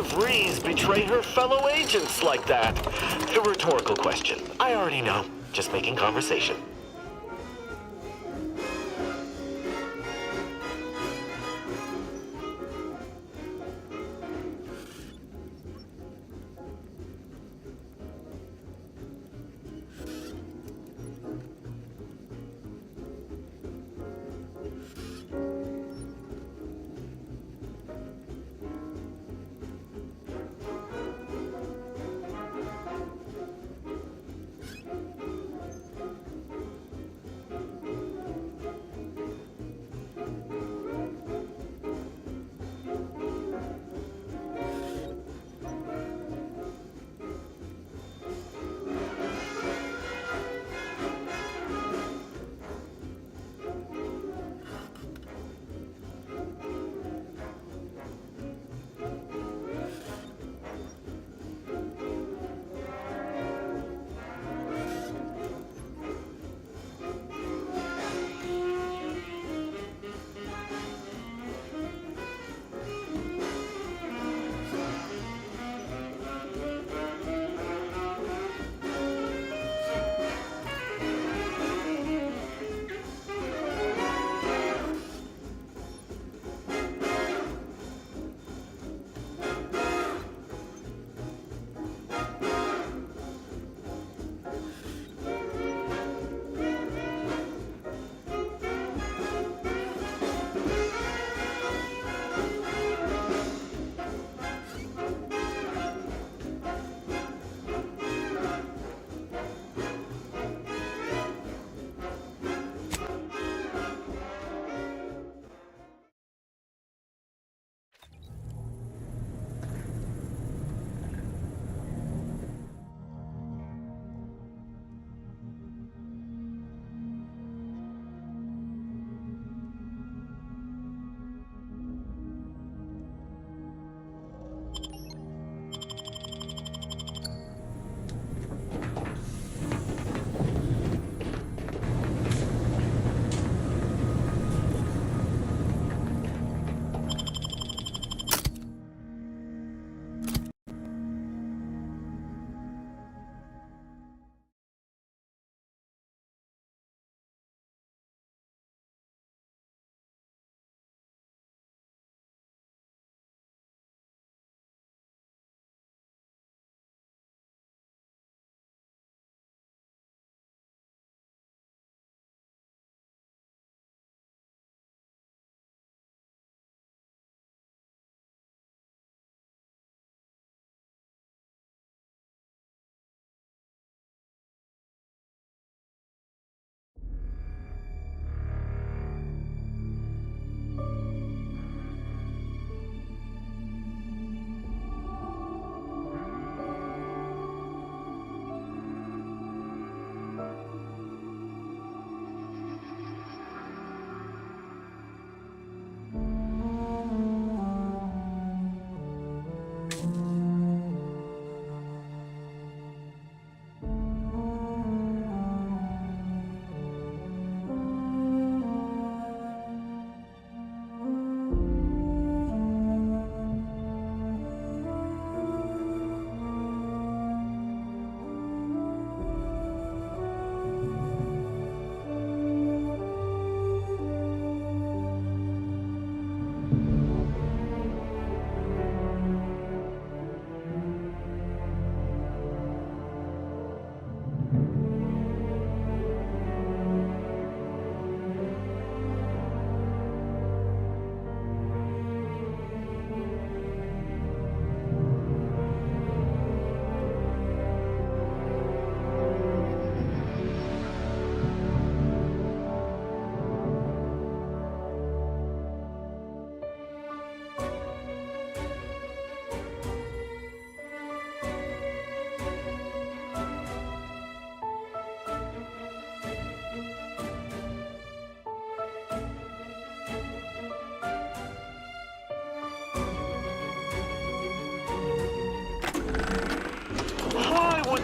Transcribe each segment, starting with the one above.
DeVries betray her fellow agents like that? A rhetorical question. I already know. Just making conversation.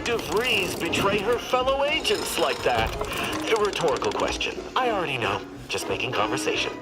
DeVries betray her fellow agents like that? A rhetorical question. I already know. Just making conversation.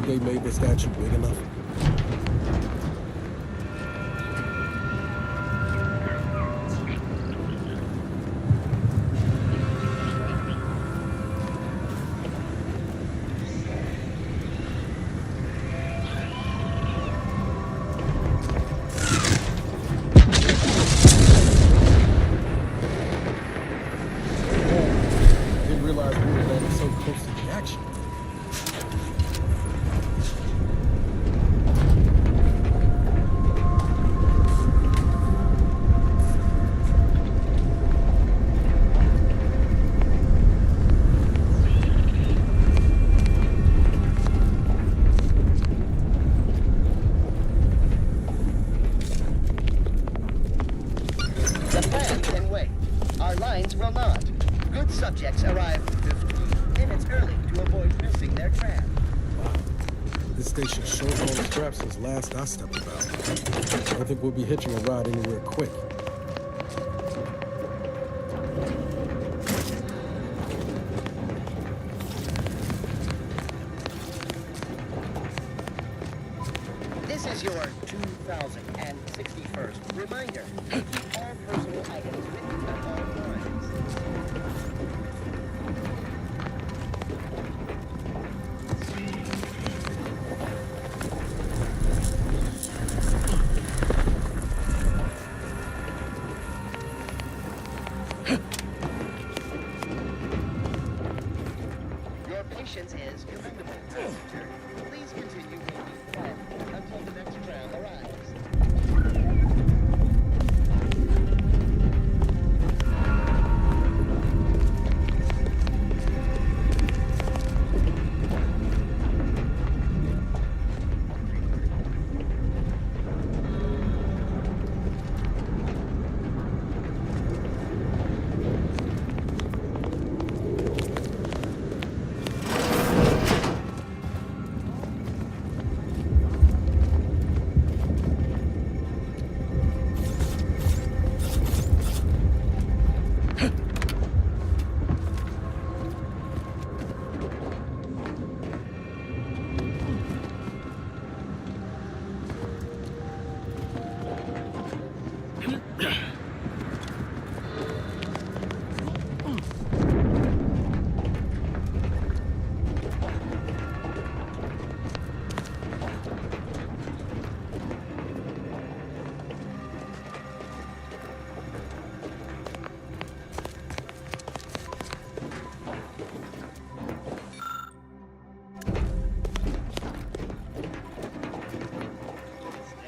think they made the statue big enough? Didn't realize we were landing so close to the action. The plan can wait. Our lines will not. Good subjects arrive 15 minutes early to avoid missing their tram. This station sure full of scraps since last I stepped about. I don't think we'll be hitching a ride anywhere quick. This is your 2061st reminder. Keep all personal items with you at all times. Your patience is commendable, passenger. Please continue waiting quietly until the next tram arrives.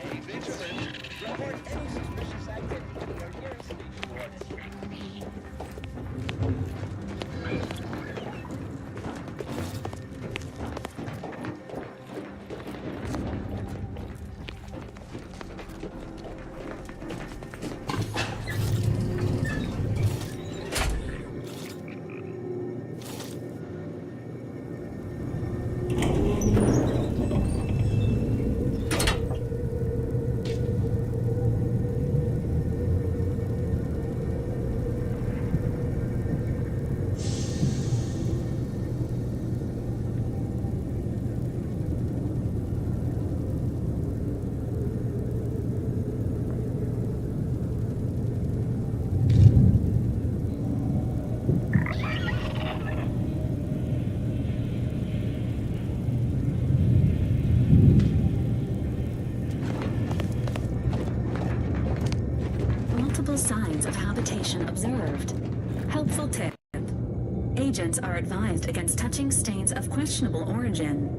Stay vigilant. Report any suspicious activity to your nearest station warden. Multiple signs of habitation observed. Helpful tip. Agents are advised against touching stains of questionable origin.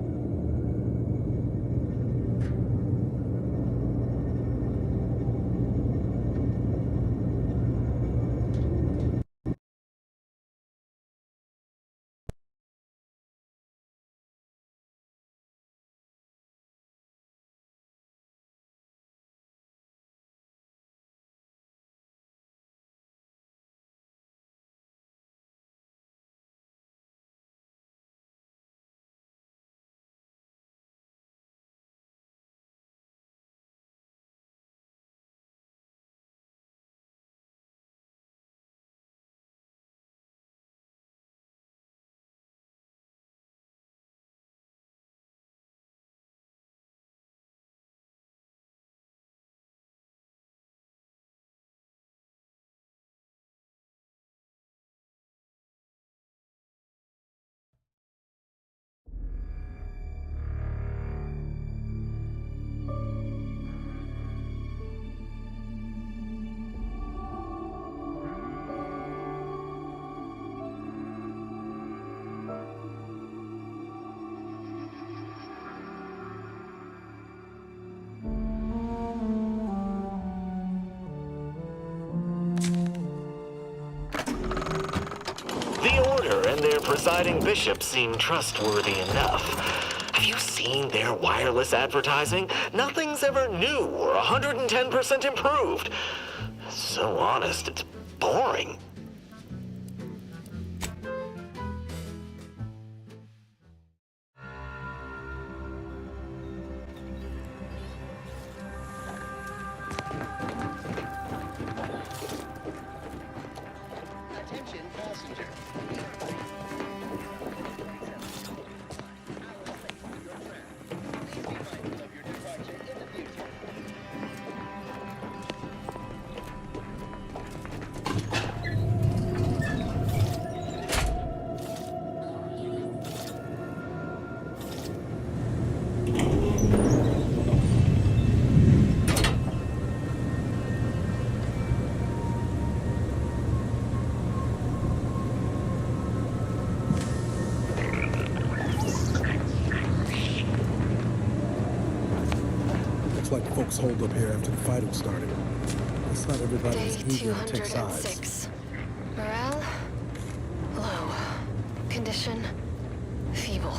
presiding bishop seem trustworthy enough. Have you seen their wireless advertising? Nothing's ever new or 110% improved. So honest, it's boring. Attention passenger. Please be mindful of your departure in the future. Looks like folks holed up here after the fighting started. It's not everybody Day that's eager to take sides. 206. Morale? Low. Condition? Feeble.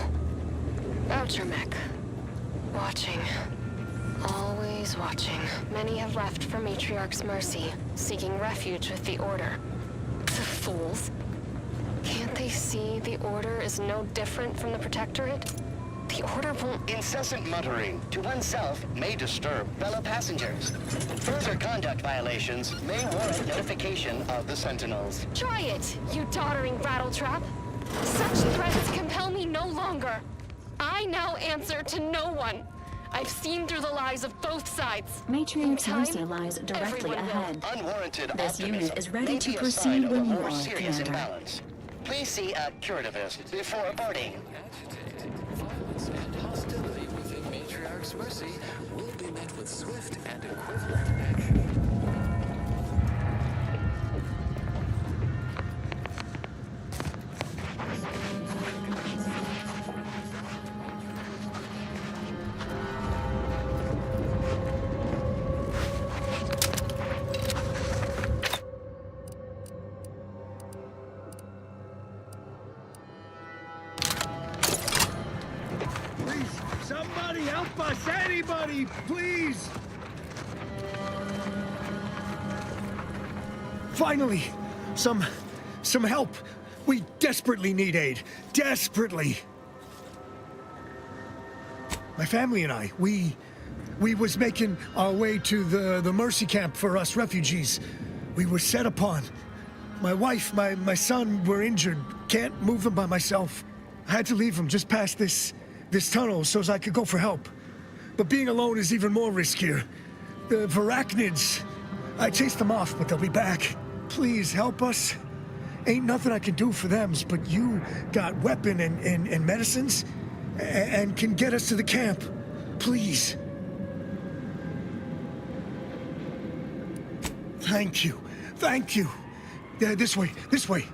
Outermech. Watching. Always watching. Many have left for Matriarch's mercy, seeking refuge with the Order. The fools. Can't they see the Order is no different from the Protectorate? The Order won't... Incessant muttering to oneself may disturb fellow passengers. Further conduct violations may warrant notification of the Sentinels. Try it, you doddering rattletrap. Such threats compel me no longer. I now answer to no one. I've seen through the lies of both sides. Matriarch's In mercy time, lies directly everyone will. ahead. Unwarranted This optimism unit is ready may to be a proceed sign of when a you more are, serious Commander. imbalance. Please see a curativist before boarding. Violence and hostility within Matriarch's mercy will be met with swift and equivalent action. Please, somebody help us! Anybody, please! Finally, some help. We desperately need aid. Desperately. My family and I, we was making our way to the mercy camp for us refugees. We were set upon. My wife, my son were injured. Can't move them by myself. I had to leave them just past this tunnel so as I could go for help. But being alone is even more riskier. The Varachnids, I chased them off, but they'll be back. Please help us. Ain't nothing I can do for them, but you got weapon and medicines and can get us to the camp. Please. Thank you. Thank you. This way. This way.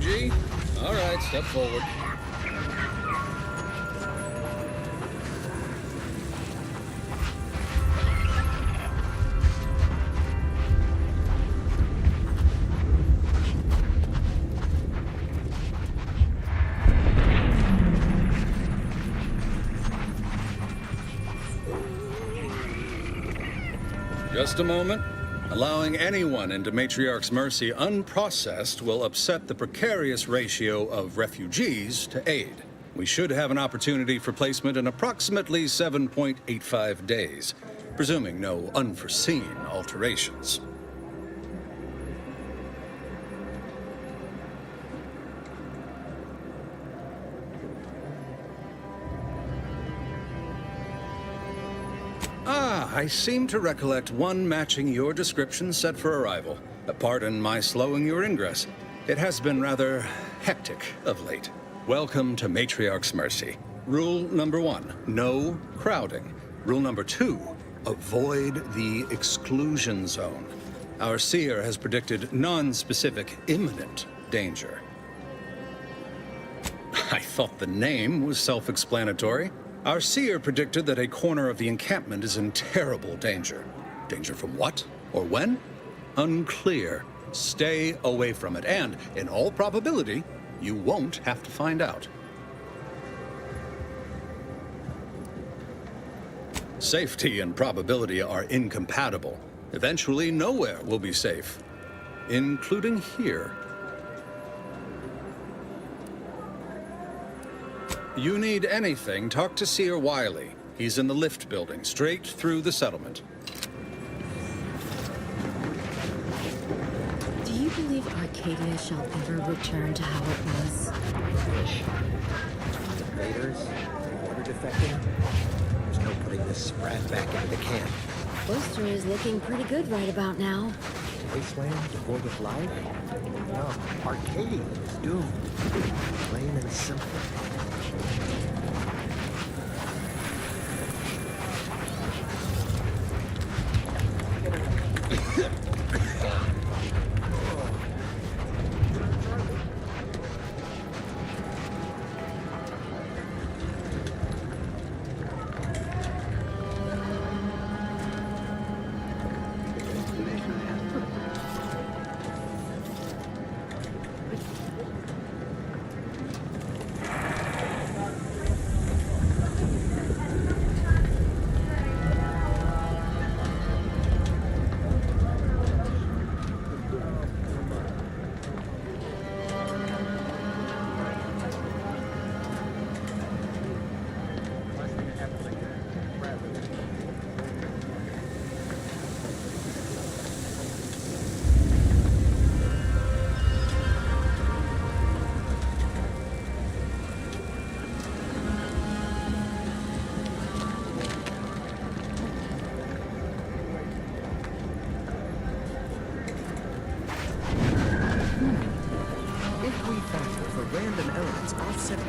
refugee? All right, step forward. Just a moment. Allowing anyone into Matriarch's Mercy unprocessed will upset the precarious ratio of refugees to aid. We should have an opportunity for placement in approximately 7.85 days, presuming no unforeseen alterations. I seem to recollect one matching your description set for arrival. Pardon my slowing your ingress. It has been rather hectic of late. Welcome to Matriarch's Mercy. Rule number 1, no crowding. Rule number 2, avoid the exclusion zone. Our seer has predicted non-specific imminent danger. I thought the name was self-explanatory. Our seer predicted that a corner of the encampment is in terrible danger. Danger from what? Or when? Unclear. Stay away from it, and, in all probability, you won't have to find out. Safety and probability are incompatible. Eventually, nowhere will be safe, including here. You need anything, talk to Seer Wiley. He's in the lift building, straight through the settlement. Do you believe Arcadia shall ever return to how it was? Wish. The invaders, the order defecting. There's no putting this brat back into the camp. Oyster is looking pretty good right about now. Wasteland devoid of life? No, Arcadia is doomed. Plain and simple.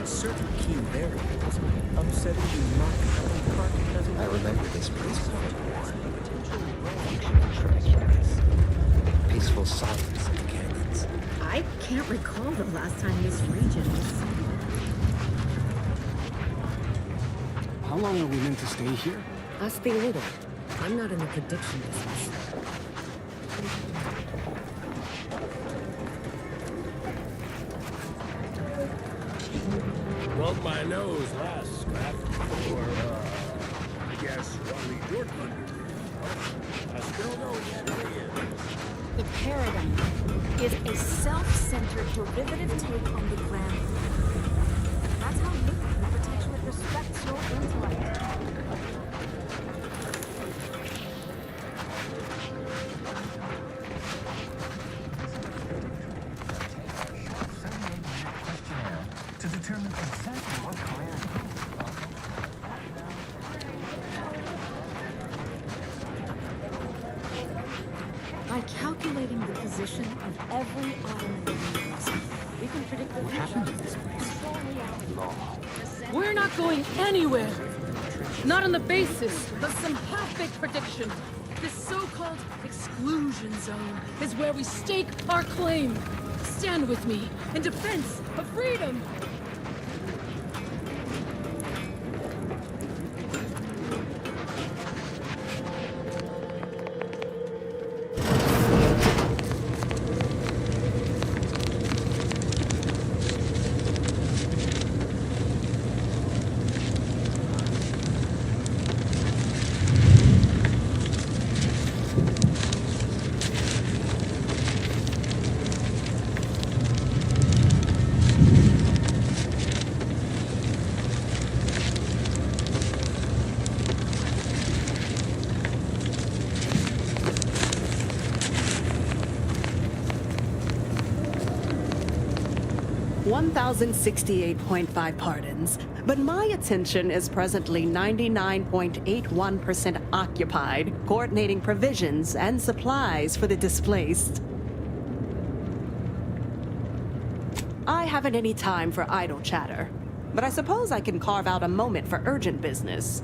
Certain key variables, upsetting the market. I remember this place before. Peaceful silence in the canyons. I can't recall the last time this region was... How long are we meant to stay here? Ask the Order. I'm not in the prediction business. Broke my nose last scrap. Or, I guess Wally Dortmund. I still know who he is. The paradigm is a self-centered, derivative take on the grand. That's how you potentially respects your intellect. To determine exactly what By calculating the position of every atom in the universe, we can predict the future. What happened to this place? We're not going anywhere. Not on the basis of some half-baked prediction. This so-called exclusion zone is where we stake our claim. Stand with me in defense of freedom! $1,068.5 pardons, but my attention is presently 99.81% occupied, coordinating provisions and supplies for the displaced. I haven't any time for idle chatter, but I suppose I can carve out a moment for urgent business.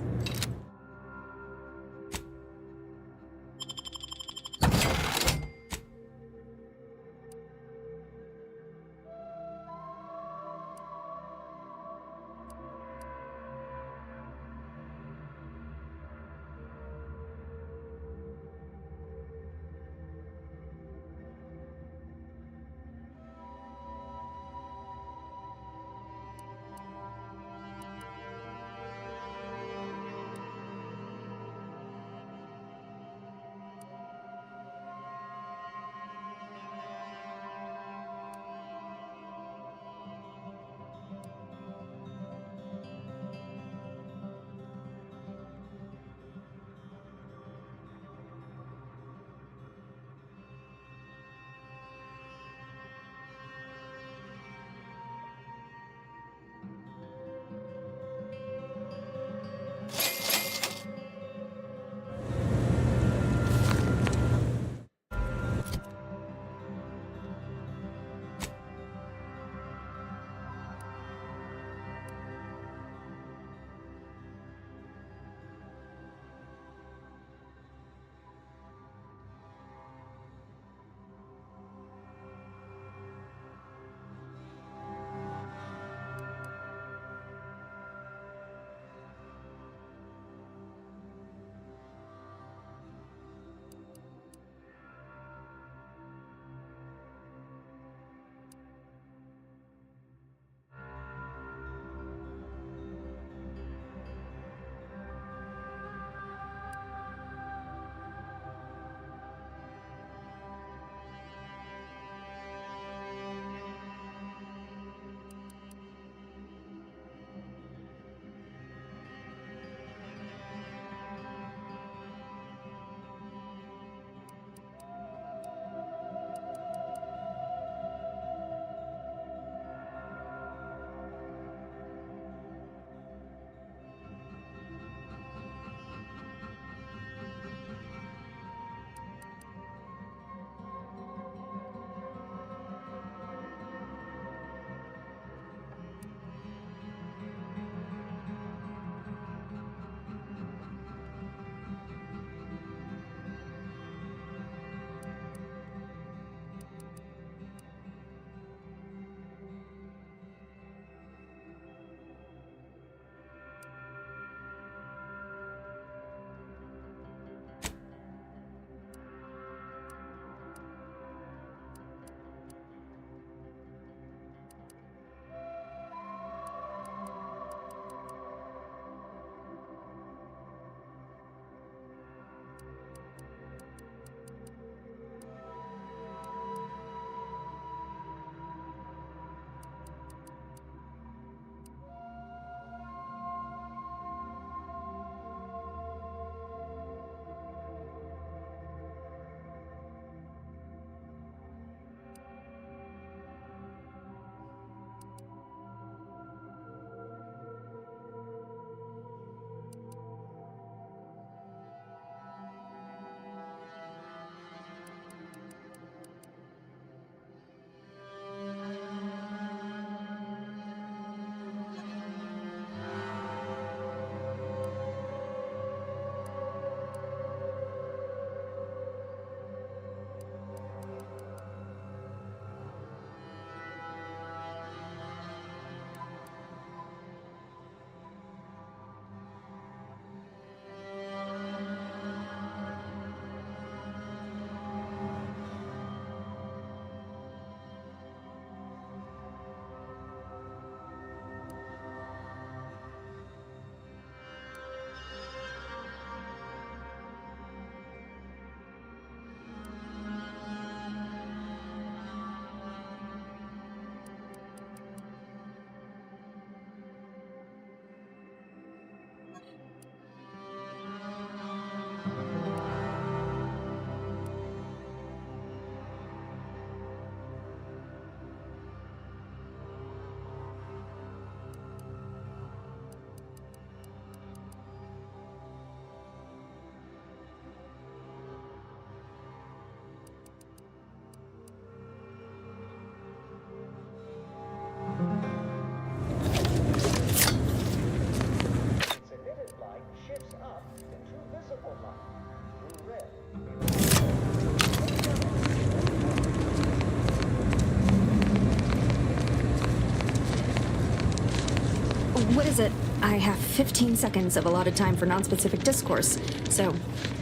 What is it? I have 15 seconds of allotted time for non-specific discourse, so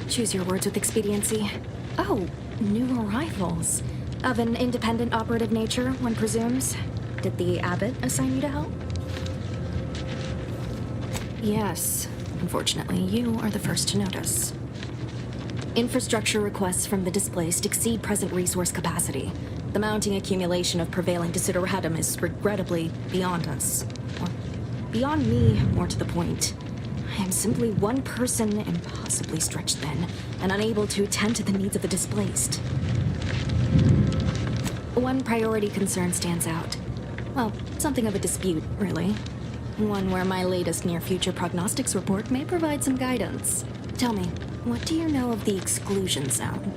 choose your words with expediency. Oh, new arrivals. Of an independent operative nature, one presumes. Did the abbot assign you to help? Yes. Unfortunately, you are the first to notice. Infrastructure requests from the displaced exceed present resource capacity. The mounting accumulation of prevailing desideratum is regrettably beyond us. Or beyond me, more to the point. I am simply one person, impossibly stretched thin, and unable to attend to the needs of the displaced. One priority concern stands out. Well, something of a dispute, really. One where my latest near-future prognostics report may provide some guidance. Tell me, what do you know of the exclusion zone?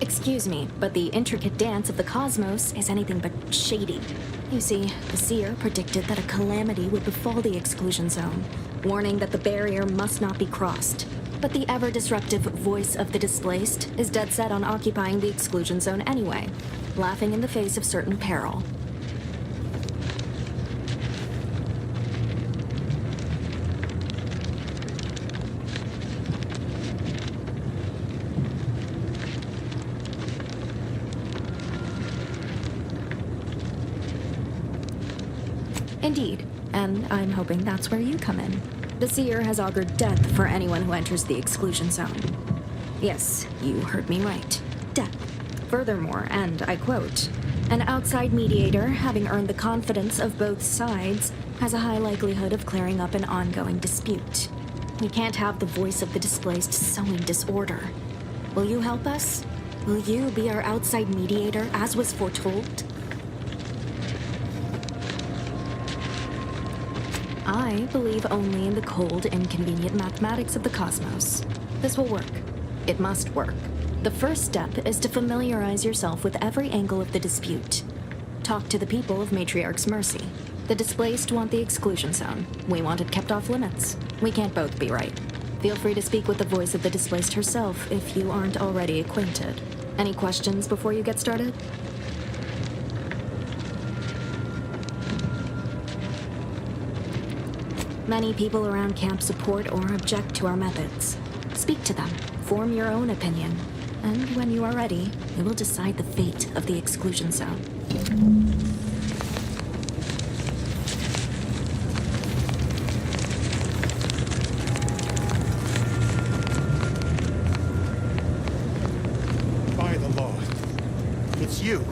Excuse me, but the intricate dance of the cosmos is anything but shady. You see, the seer predicted that a calamity would befall the exclusion zone, warning that the barrier must not be crossed. But the ever-disruptive voice of the displaced is dead set on occupying the exclusion zone anyway, laughing in the face of certain peril. Indeed, and I'm hoping that's where you come in. The seer has augured death for anyone who enters the exclusion zone. Yes, you heard me right. Death. Furthermore, and I quote, "An outside mediator, having earned the confidence of both sides, has a high likelihood of clearing up an ongoing dispute. We can't have the voice of the displaced sowing disorder. Will you help us? Will you be our outside mediator, as was foretold?" I believe only in the cold, inconvenient mathematics of the cosmos. This will work. It must work. The first step is to familiarize yourself with every angle of the dispute. Talk to the people of Matriarch's Mercy. The displaced want the exclusion zone. We want it kept off limits. We can't both be right. Feel free to speak with the voice of the displaced herself if you aren't already acquainted. Any questions before you get started? Many people around camp support or object to our methods. Speak to them, form your own opinion, and when you are ready, we will decide the fate of the exclusion zone. By the law, it's you.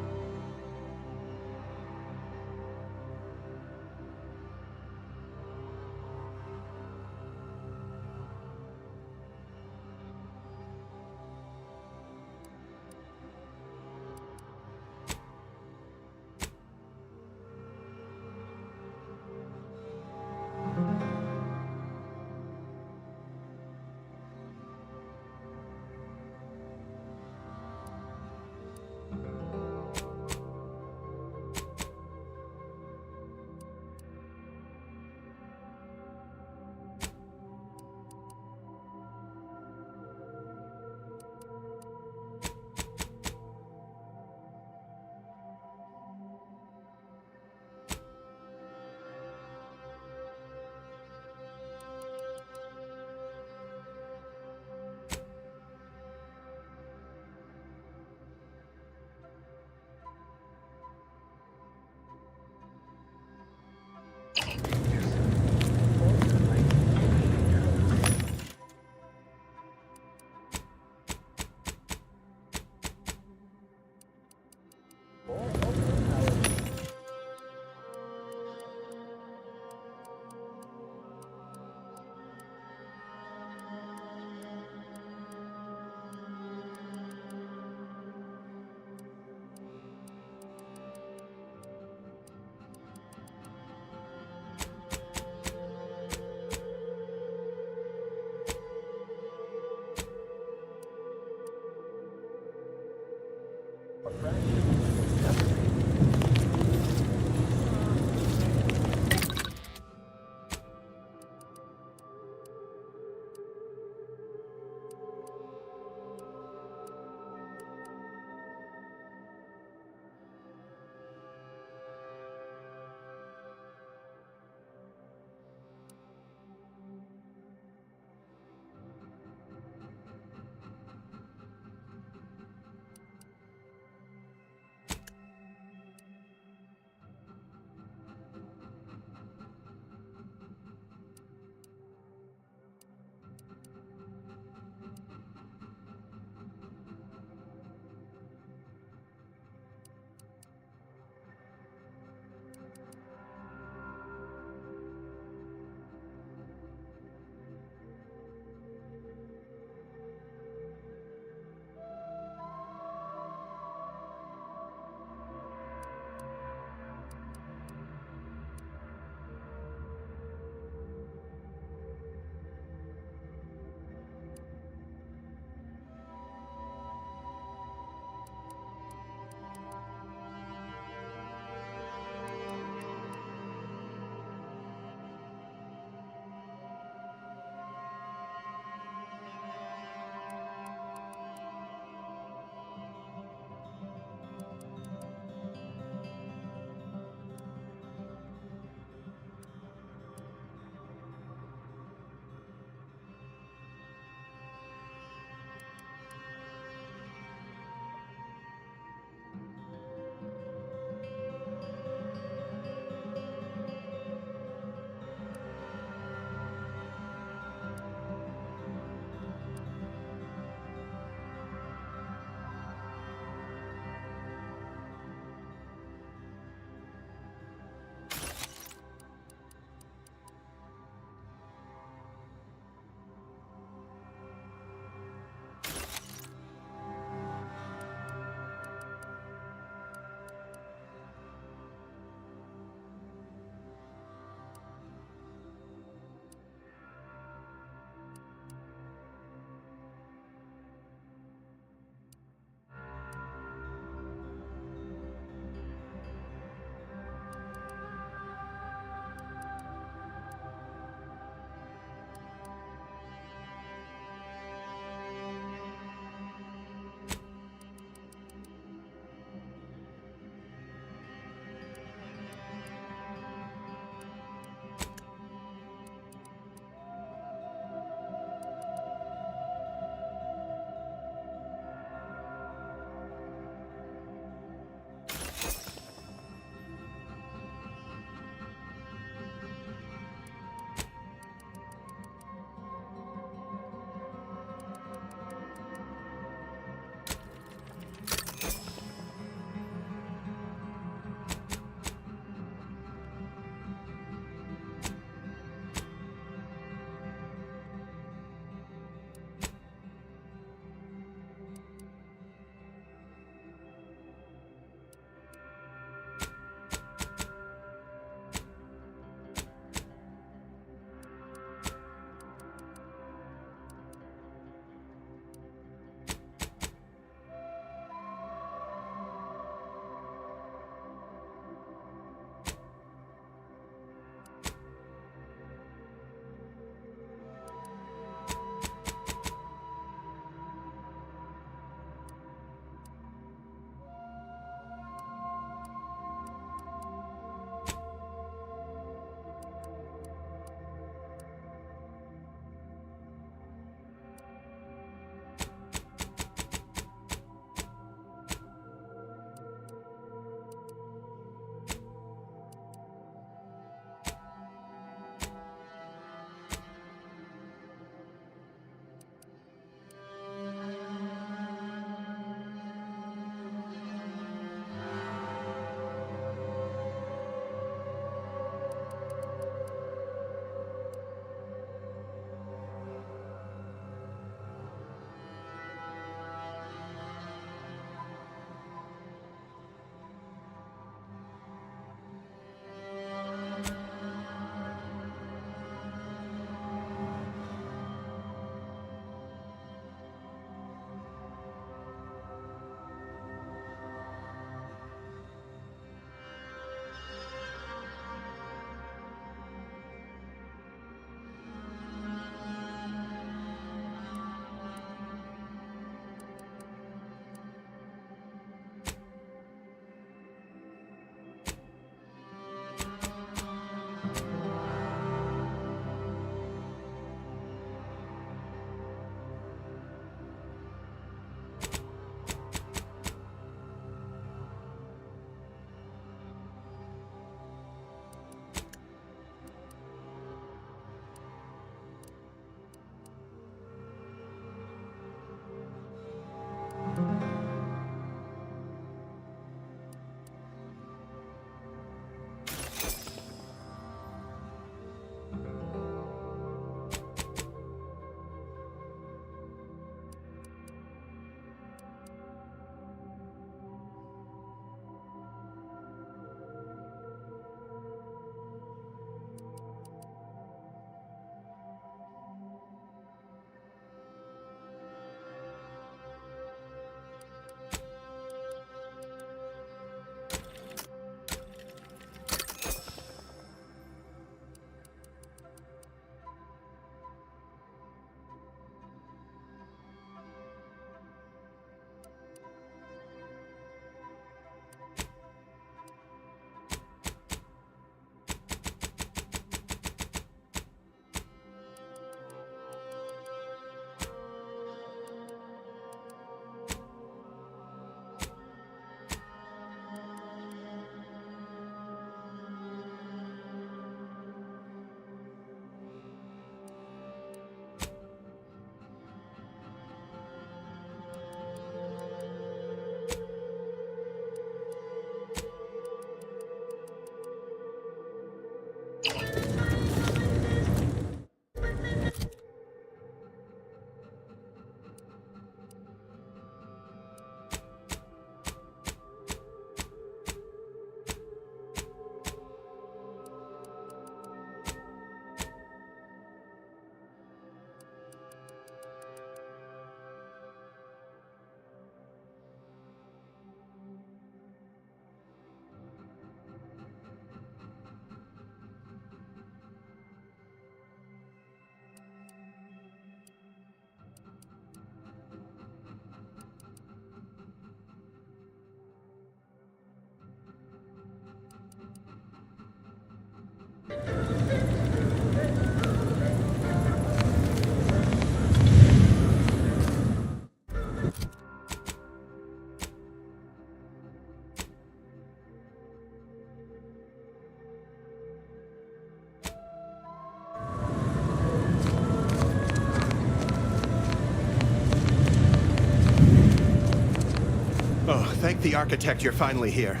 Thank the architect you're finally here.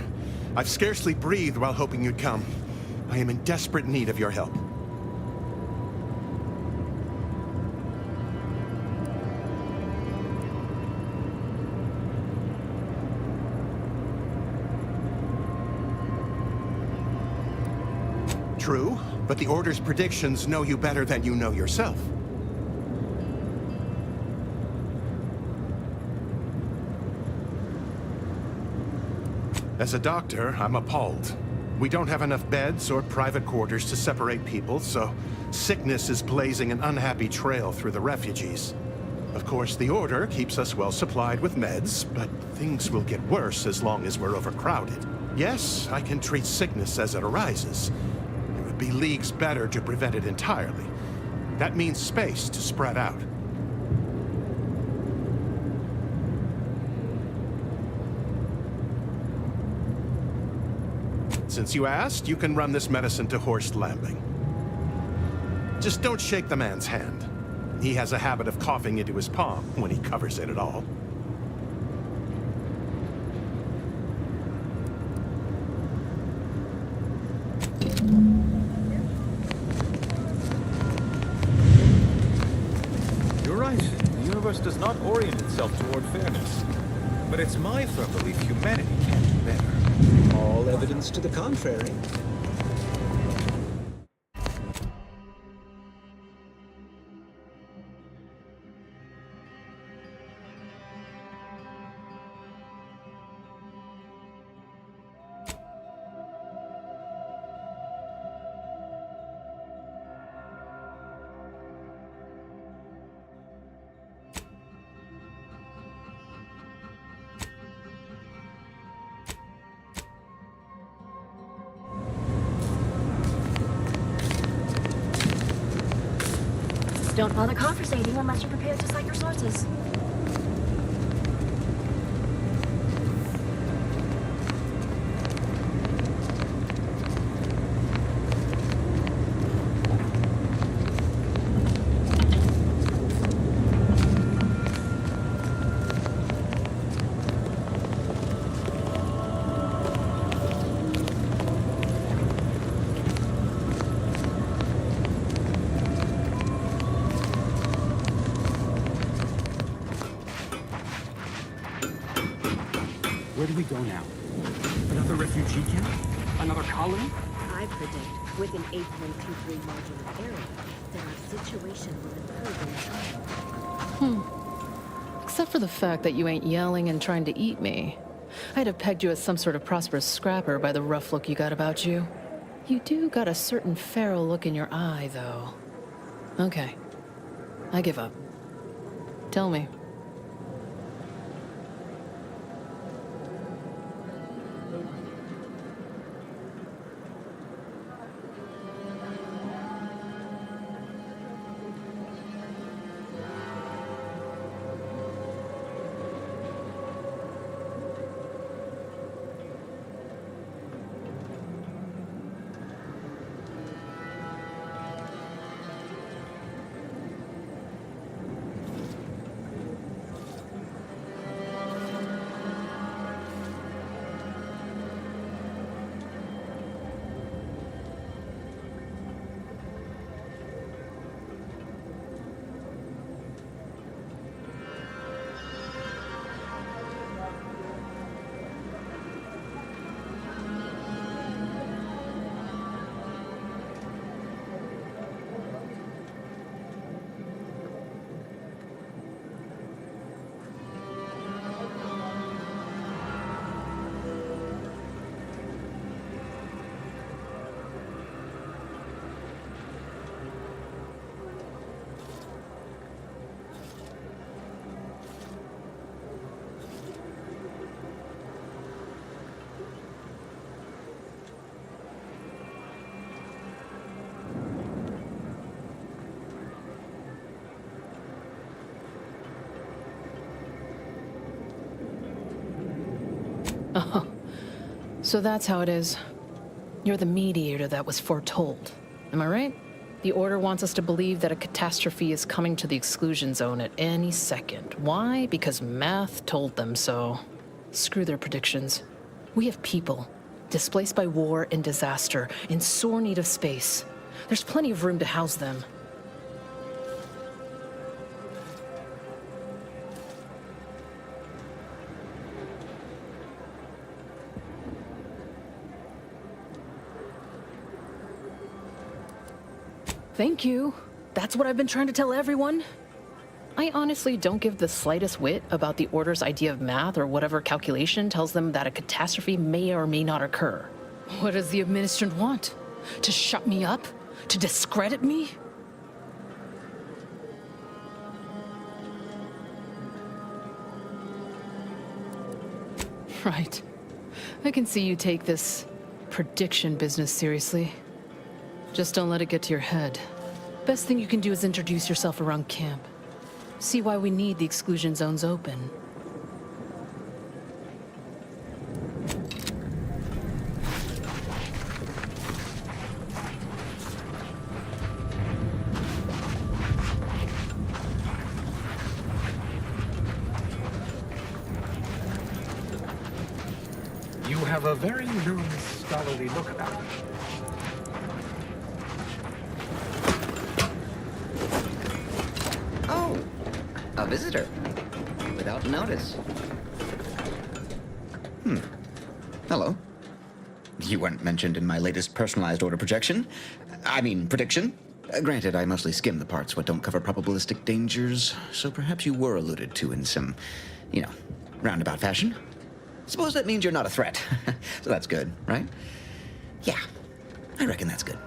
I've scarcely breathed while hoping you'd come. I am in desperate need of your help. True, but the Order's predictions know you better than you know yourself. As a doctor, I'm appalled. We don't have enough beds or private quarters to separate people, so sickness is blazing an unhappy trail through the refugees. Of course, the Order keeps us well supplied with meds, but things will get worse as long as we're overcrowded. Yes, I can treat sickness as it arises. It would be leagues better to prevent it entirely. That means space to spread out. Since you asked, you can run this medicine to Horst Lambing. Just don't shake the man's hand. He has a habit of coughing into his palm when he covers it at all. You're right. The universe does not orient itself toward fairness. But it's my firm belief humanity can do better. All evidence to the contrary. Don't bother conversating unless you're prepared to cite your sources. Where do we go now? Another refugee camp? Another colony? I predict, with an 8.23 margin of error, that our situation will improve in time. Except for the fact that you ain't yelling and trying to eat me. I'd have pegged you as some sort of prosperous scrapper by the rough look you got about you. You do got a certain feral look in your eye, though. Okay. I give up. Tell me. Oh, so that's how it is. You're the mediator that was foretold. Am I right? The Order wants us to believe that a catastrophe is coming to the exclusion zone at any second. Why? Because math told them so. Screw their predictions. We have people, displaced by war and disaster, in sore need of space. There's plenty of room to house them. Thank you. That's what I've been trying to tell everyone. I honestly don't give the slightest whit about the Order's idea of math or whatever calculation tells them that a catastrophe may or may not occur. What does the Administrant want? To shut me up? To discredit me? Right. I can see you take this prediction business seriously. Just don't let it get to your head. Best thing you can do is introduce yourself around camp. See why we need the exclusion zones open. You have a very nuanced, scholarly look about you. Oh, a visitor. Without notice. Hello. You weren't mentioned in my latest personalized order projection. I mean, prediction. Granted, I mostly skim the parts what don't cover probabilistic dangers, so perhaps you were alluded to in some, roundabout fashion. Suppose that means you're not a threat. So that's good, right? Yeah, I reckon that's good.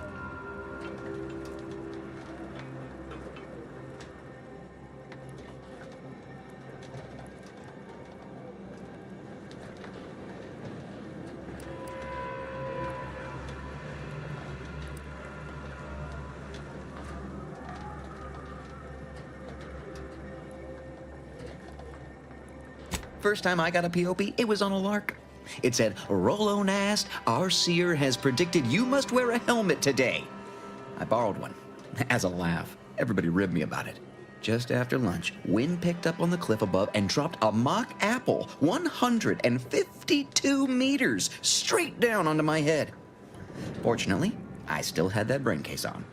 First time I got a POP, it was on a lark. It said, Rolo Nast, our seer has predicted you must wear a helmet today. I borrowed one, as a laugh. Everybody ribbed me about it. Just after lunch, wind picked up on the cliff above and dropped a mock apple 152 meters straight down onto my head. Fortunately, I still had that brain case on.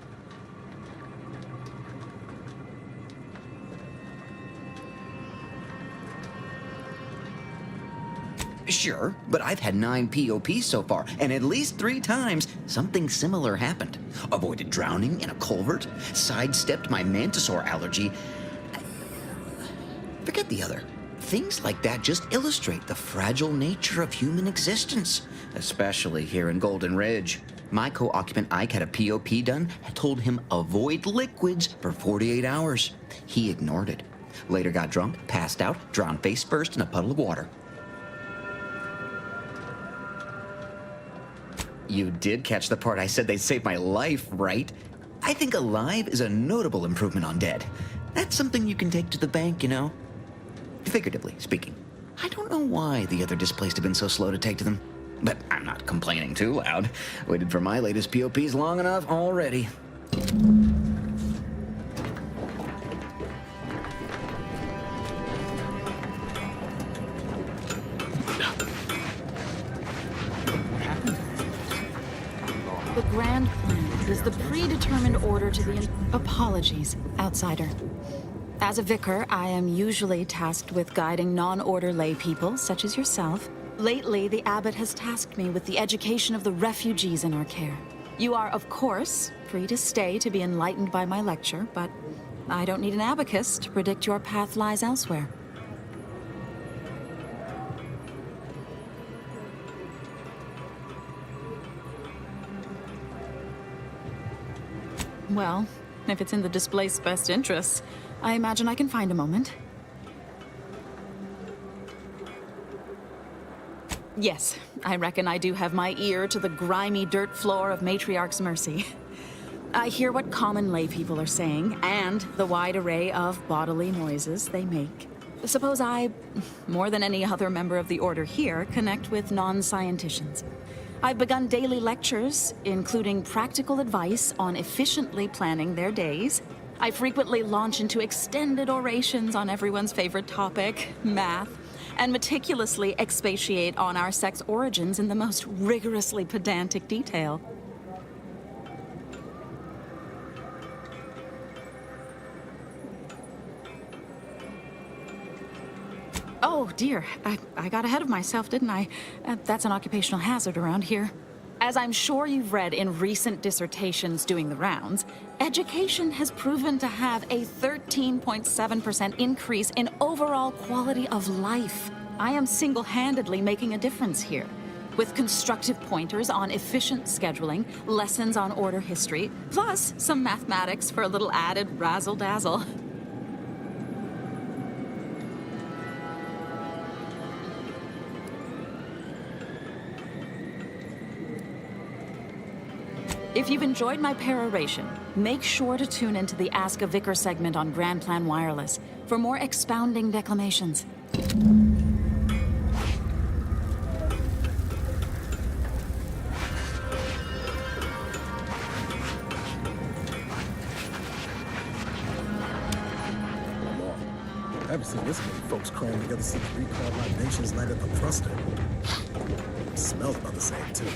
Sure, but I've had 9 POPs so far, and at least 3 times something similar happened. Avoided drowning in a culvert, sidestepped my mantisaur allergy. Forget the other. Things like that just illustrate the fragile nature of human existence, especially here in Golden Ridge. My co-occupant Ike had a POP done and told him avoid liquids for 48 hours. He ignored it. Later got drunk, passed out, drowned face first in a puddle of water. You did catch the part I said they saved my life, right? I think alive is a notable improvement on dead. That's something you can take to the bank, Figuratively speaking. I don't know why the other displaced have been so slow to take to them. But I'm not complaining too loud. Waited for my latest POPs long enough already. The grand plan is the predetermined order to the... Apologies, outsider. As a vicar, I am usually tasked with guiding non-order lay people, such as yourself. Lately, the abbot has tasked me with the education of the refugees in our care. You are, of course, free to stay to be enlightened by my lecture, but I don't need an abacus to predict your path lies elsewhere. Well, if it's in the displaced's best interests, I imagine I can find a moment. Yes, I reckon I do have my ear to the grimy dirt floor of Matriarch's Mercy. I hear what common lay people are saying, and the wide array of bodily noises they make. Suppose I, more than any other member of the Order here, connect with non-scienticians. I've begun daily lectures, including practical advice on efficiently planning their days. I frequently launch into extended orations on everyone's favorite topic, math, and meticulously expatiate on our sex origins in the most rigorously pedantic detail. Oh, dear. I got ahead of myself, didn't I? That's an occupational hazard around here. As I'm sure you've read in recent dissertations doing the rounds, education has proven to have a 13.7% increase in overall quality of life. I am single-handedly making a difference here. With constructive pointers on efficient scheduling, lessons on order history, plus some mathematics for a little added razzle-dazzle. If you've enjoyed my peroration, make sure to tune into the Ask a Vicar segment on Grand Plan Wireless for more expounding declamations. I haven't seen this many folks crammed together since recalled libations night at the thruster. Smells about the same, too.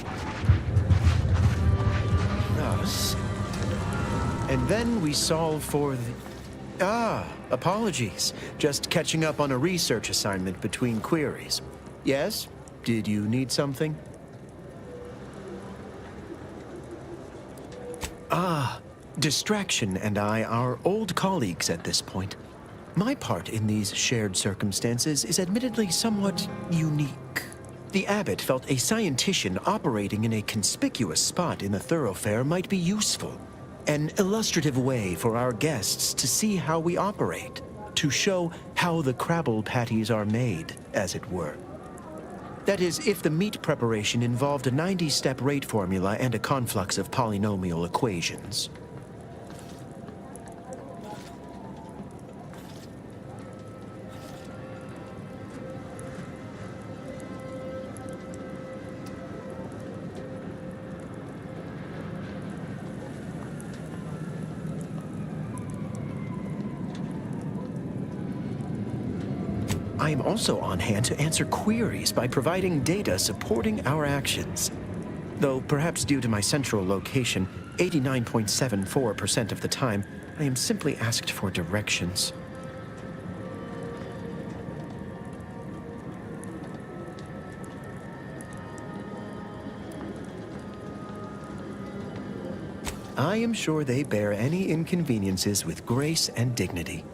Us. And then we solve for the... apologies. Just catching up on a research assignment between queries. Yes? Did you need something? Distraction and I are old colleagues at this point. My part in these shared circumstances is admittedly somewhat unique. The abbot felt a scientician operating in a conspicuous spot in the thoroughfare might be useful. An illustrative way for our guests to see how we operate, to show how the Crabble patties are made, as it were. That is, if the meat preparation involved a 90-step rate formula and a conflux of polynomial equations. I am also on hand to answer queries by providing data supporting our actions. Though perhaps due to my central location, 89.74% of the time, I am simply asked for directions. I am sure they bear any inconveniences with grace and dignity.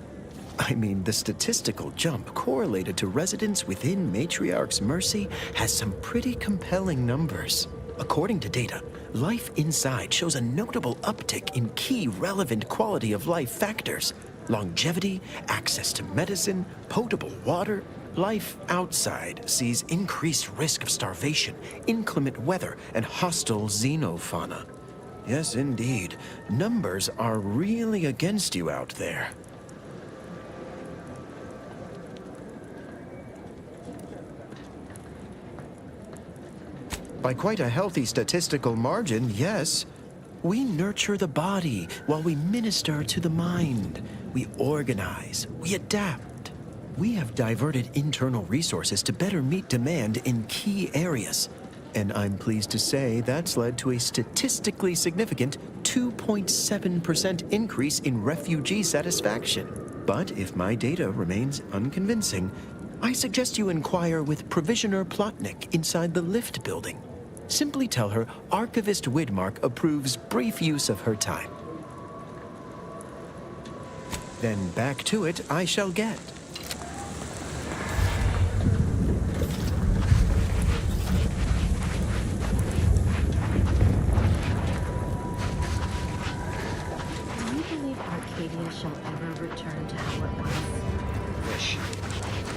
I mean, the statistical jump correlated to residents within Matriarch's Mercy has some pretty compelling numbers. According to data, life inside shows a notable uptick in key relevant quality of life factors: longevity, access to medicine, potable water. Life outside sees increased risk of starvation, inclement weather, and hostile xenofauna. Yes, indeed. Numbers are really against you out there. By quite a healthy statistical margin, yes. We nurture the body while we minister to the mind. We organize, we adapt. We have diverted internal resources to better meet demand in key areas. And I'm pleased to say that's led to a statistically significant 2.7% increase in refugee satisfaction. But if my data remains unconvincing, I suggest you inquire with Provisioner Plotnik inside the lift building. Simply tell her Archivist Widmark approves brief use of her time. Then back to it I shall get. Do you believe Arcadia shall ever return to how it was? Wish.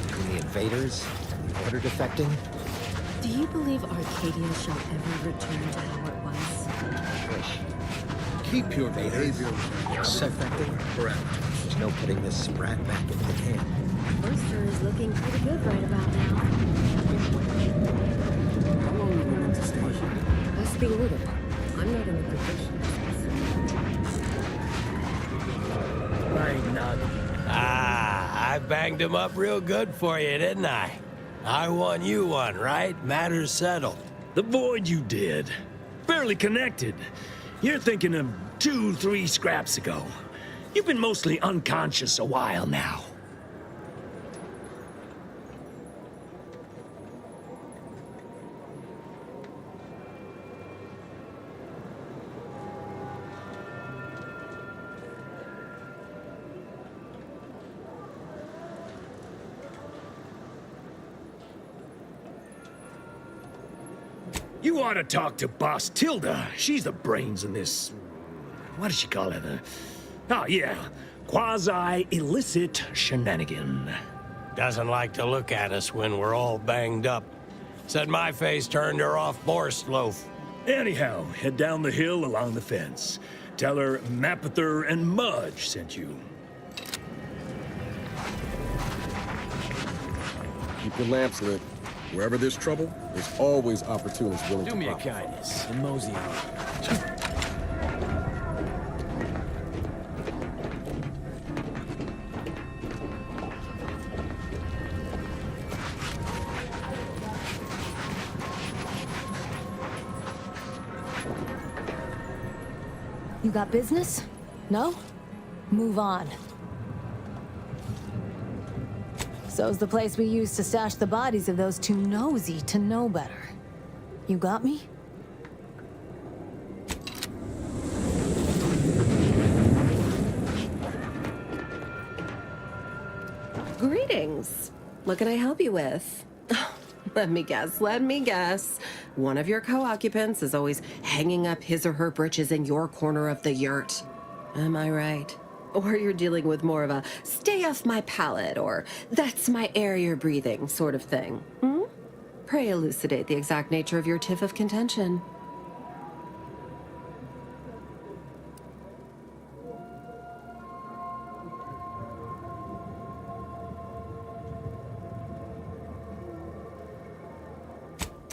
Between the invaders and the Order defecting? Do you believe Arcadia shall ever return to how it was? Wish. Keep your behavior defecting forever. There's no putting this sprat back into the camp. Mercer is looking pretty good right about now. How long are we in the station? That's the order. I'm not in a position. I banged him up real good for you, didn't I? I won, you won, right? Matters settled. The void you did. Barely connected. You're thinking of 2-3 scraps ago. You've been mostly unconscious a while now. You ought to talk to Boss Tilda. She's the brains in this... What does she call it? Oh, yeah. Quasi-illicit shenanigan. Doesn't like to look at us when we're all banged up. Said my face turned her off Borsloaf. Anyhow, head down the hill along the fence. Tell her Mapother and Mudge sent you. Keep your lamps lit. Wherever there's trouble, there's always opportunists willing to Do me a profit. kindness and mosey on. You got business? No? Move on. So's the place we used to stash the bodies of those too nosy to know better. You got me? Greetings. What can I help you with? Let me guess. One of your co-occupants is always hanging up his or her britches in your corner of the yurt. Am I right? Or you're dealing with more of a stay off my palate or that's my air you're breathing sort of thing. Hmm? Pray elucidate the exact nature of your tiff of contention.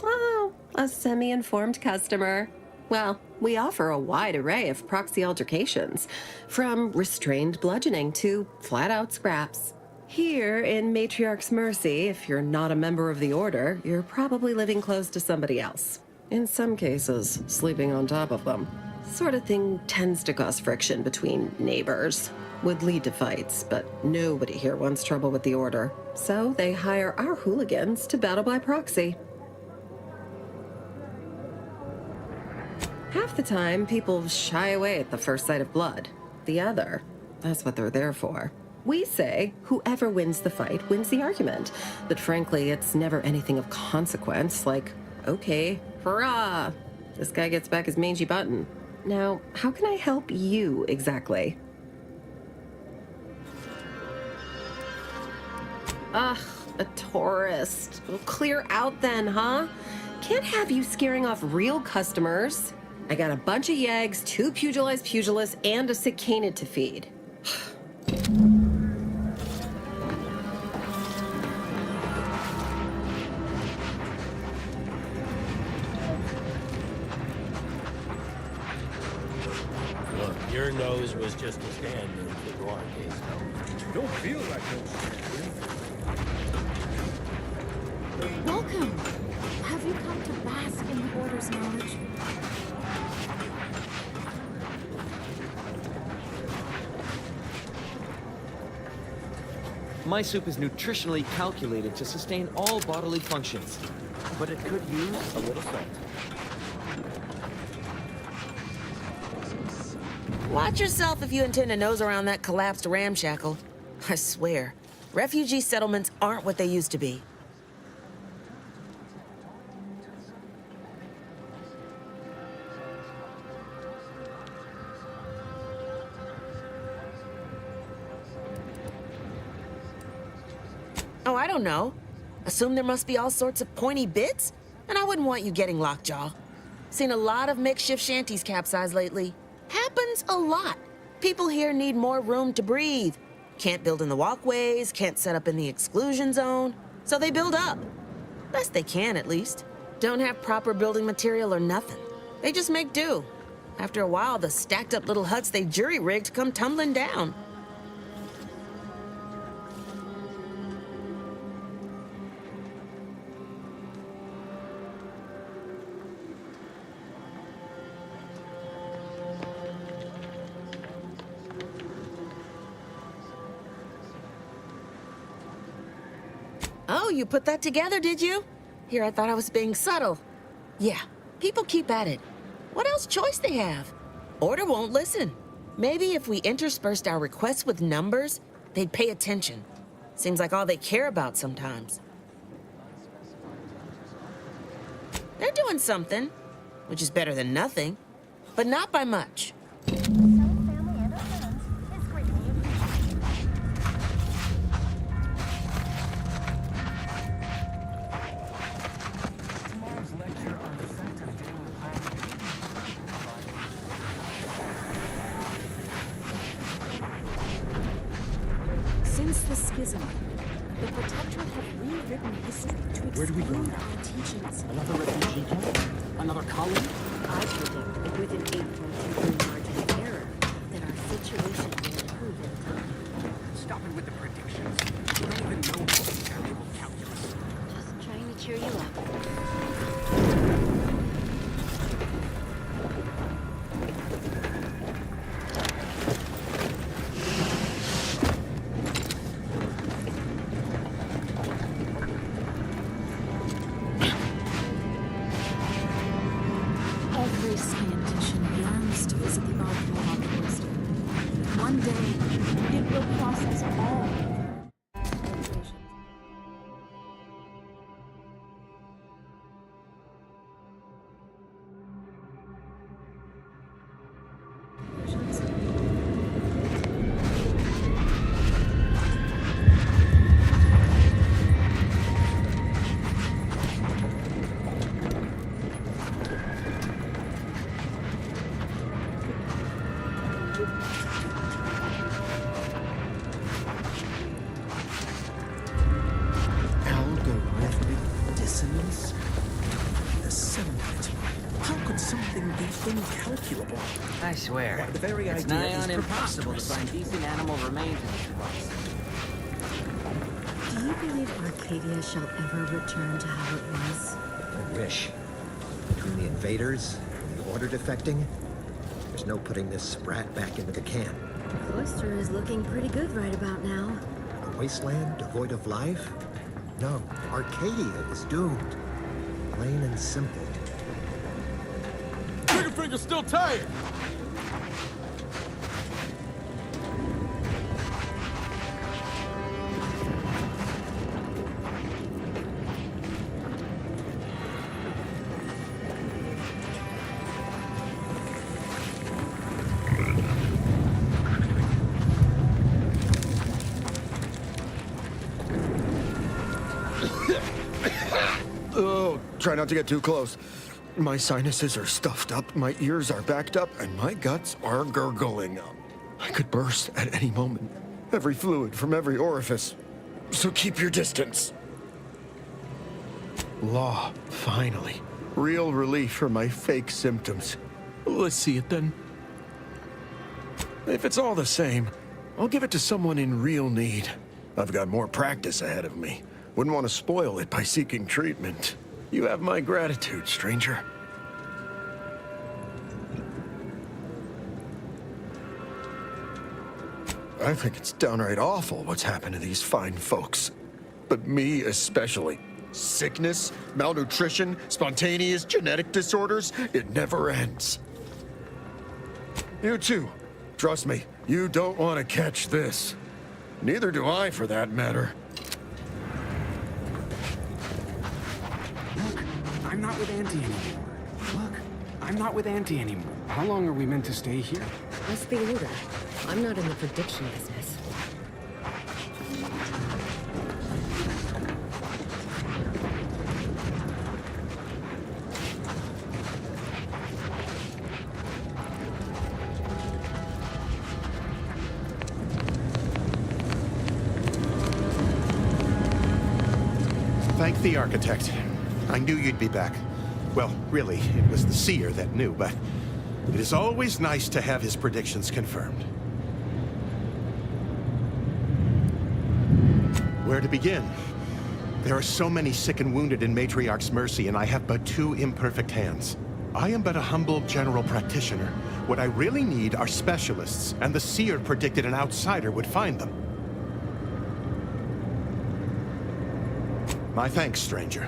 Oh, a semi-informed customer. Well, we offer a wide array of proxy altercations, from restrained bludgeoning to flat-out scraps. Here in Matriarch's Mercy, if you're not a member of the Order, you're probably living close to somebody else. In some cases, sleeping on top of them. Sort of thing tends to cause friction between neighbors. Would lead to fights, but nobody here wants trouble with the Order. So they hire our hooligans to battle by proxy. Half the time, people shy away at the first sight of blood. The other, that's what they're there for. We say whoever wins the fight wins the argument. But frankly, it's never anything of consequence, like, okay, hurrah! This guy gets back his mangy button. Now, how can I help you exactly? Ugh, a tourist. Well, clear out then, huh? Can't have you scaring off real customers. I got a bunch of yeggs, 2 pugilized pugilists, and a cicanid to feed. Look, your nose was just a stand-in for Guar case, though. Don't feel like no. Welcome. Have you come to bask in the Order's knowledge? My soup is nutritionally calculated to sustain all bodily functions, but it could use a little salt. Watch yourself if you intend to nose around that collapsed ramshackle. I swear, refugee settlements aren't what they used to be. Oh, I don't know. Assume there must be all sorts of pointy bits? And I wouldn't want you getting lockjaw. Seen a lot of makeshift shanties capsize lately. Happens a lot. People here need more room to breathe. Can't build in the walkways, can't set up in the exclusion zone. So they build up. Best they can, at least. Don't have proper building material or nothing. They just make do. After a while, the stacked up little huts they jury-rigged come tumbling down. Oh, you put that together, did you? Here, I thought I was being subtle. Yeah, people keep at it. What else choice they have? Order won't listen. Maybe if we interspersed our requests with numbers, they'd pay attention. Seems like all they care about sometimes. They're doing something, which is better than nothing, but not by much. Since the schism, the Protectorate have rewritten history to Where do we go exclude now? our teachings. Another refugee camp? Another colony? I predict that with an 8.23 margin of error, that our situation will improve in time. Stop it with the predictions. You don't even know actual calculus. Just trying to cheer you up. Every scientician yearns to visit the Ark of the One day, it will process all of their calculations. Algorithmic dissonance? Assemblement. How could something be incalculable? I swear, Why, the very it's idea nigh is on impossible to preposterous. find decent animal remains in this place. Do you believe Arcadia shall ever return to how it was? I wish. Between the invaders and the Order defecting, there's no putting this sprat back into the can. Cloister is looking pretty good right about now. A wasteland devoid of life? No, Arcadia is doomed. Plain and simple. Triggerfinger's still tired! Oh, try not to get too close. My sinuses are stuffed up, my ears are backed up, and my guts are gurgling. I could burst at any moment. Every fluid from every orifice. So keep your distance. Law, finally. Real relief from my fake symptoms. Let's see it then. If it's all the same, I'll give it to someone in real need. I've got more practice ahead of me. Wouldn't want to spoil it by seeking treatment. You have my gratitude, stranger. I think it's downright awful what's happened to these fine folks. But me especially. Sickness, malnutrition, spontaneous genetic disorders, it never ends. You too. Trust me, you don't want to catch this. Neither do I, for that matter. Look, I'm not with Auntie anymore. Look, I'm not with Auntie anymore. How long are we meant to stay here? Must be older. I'm not in the prediction business. Thank the architect. I knew you'd be back. Well, really, it was the seer that knew, but it is always nice to have his predictions confirmed. Where to begin? There are so many sick and wounded in Matriarch's mercy, and I have but two imperfect hands. I am but a humble general practitioner. What I really need are specialists, and the seer predicted an outsider would find them. My thanks, stranger.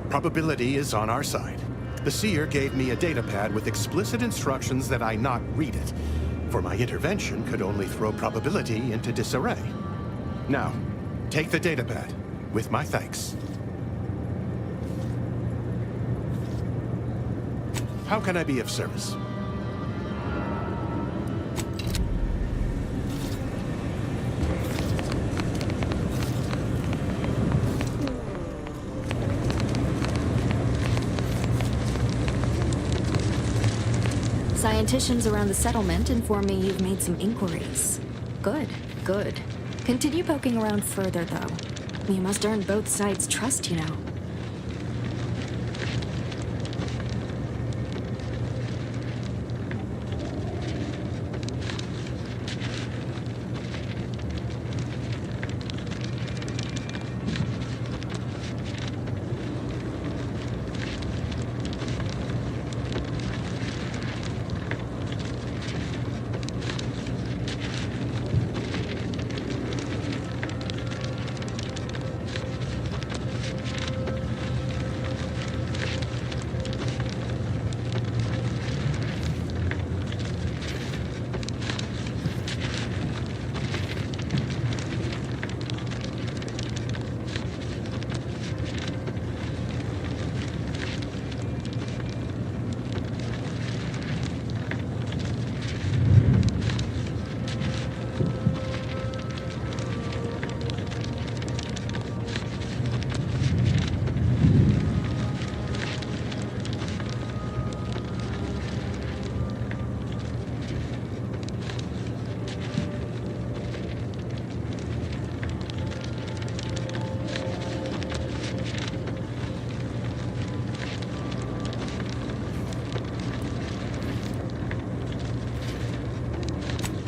Probability is on our side. The Seer gave me a datapad with explicit instructions that I not read it, for my intervention could only throw probability into disarray. Now, take the datapad, with my thanks. How can I be of service? Scienticians around the settlement inform me you've made some inquiries. Good, good. Continue poking around further, though. You must earn both sides' trust, you know.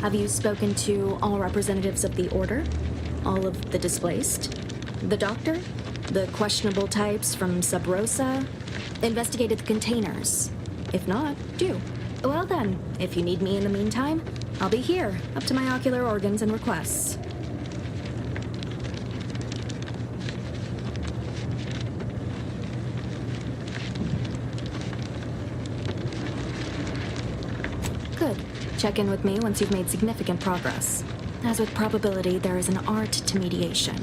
Have you spoken to all representatives of the Order? All of the displaced? The Doctor? The questionable types from Sub Rosa? Investigated the containers? If not, do. Well then, if you need me in the meantime, I'll be here, up to my ocular organs and requests. Good. Check in with me once you've made significant progress. As with probability, there is an art to mediation,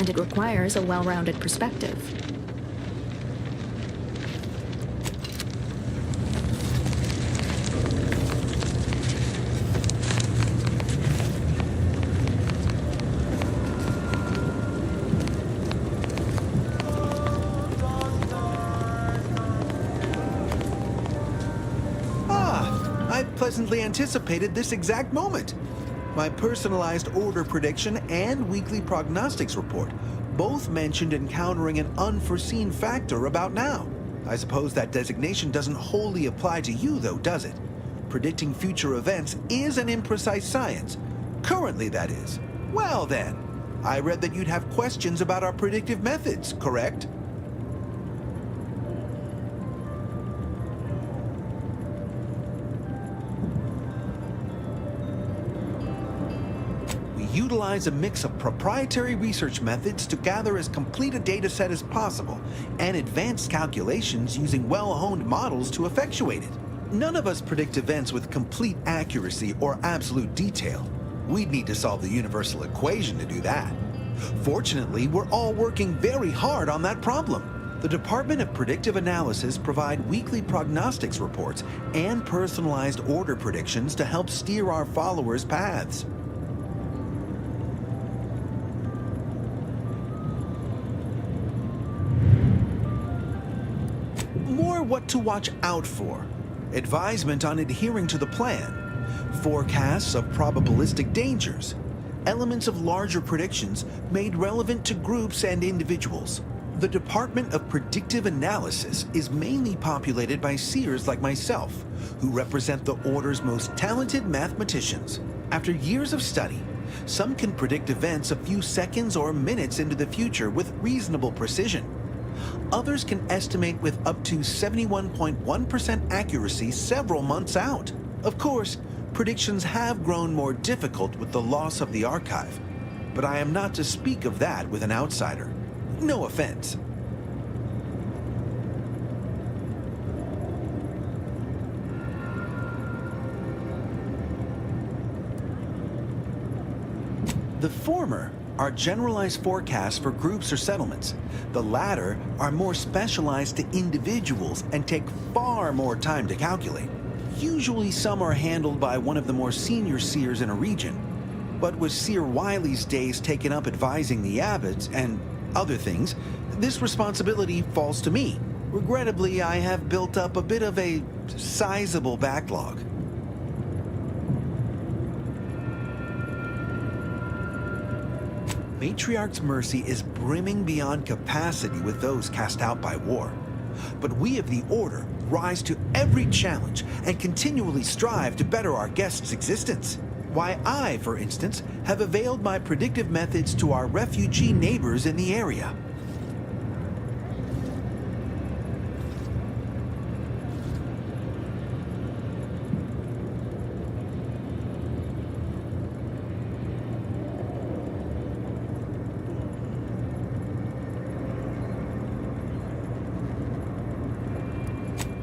and it requires a well-rounded perspective. Pleasantly anticipated this exact moment. My personalized order prediction and weekly prognostics report both mentioned encountering an unforeseen factor about now. I suppose that designation doesn't wholly apply to you, though, does it? Predicting future events is an imprecise science. Currently, that is. Well then, I read that you'd have questions about our predictive methods, correct? Utilize a mix of proprietary research methods to gather as complete a data set as possible, and advanced calculations using well-honed models to effectuate it. None of us predict events with complete accuracy or absolute detail. We'd need to solve the universal equation to do that. Fortunately, we're all working very hard on that problem. The Department of Predictive Analysis provide weekly prognostics reports and personalized order predictions to help steer our followers' paths. What to watch out for, advisement on adhering to the plan, forecasts of probabilistic dangers, elements of larger predictions made relevant to groups and individuals. The Department of Predictive Analysis is mainly populated by seers like myself, who represent the Order's most talented mathematicians. After years of study, some can predict events a few seconds or minutes into the future with reasonable precision. Others can estimate with up to 71.1% accuracy several months out. Of course, predictions have grown more difficult with the loss of the archive, but I am not to speak of that with an outsider. No offense. The former are generalized forecasts for groups or settlements. The latter are more specialized to individuals and take far more time to calculate. Usually some are handled by one of the more senior seers in a region. But with Seer Wiley's days taken up advising the abbots and other things, this responsibility falls to me. Regrettably, I have built up a bit of a sizable backlog. Matriarch's Mercy is brimming beyond capacity with those cast out by war. But we of the Order rise to every challenge and continually strive to better our guests' existence. Why, I, for instance, have availed my predictive methods to our refugee neighbors in the area.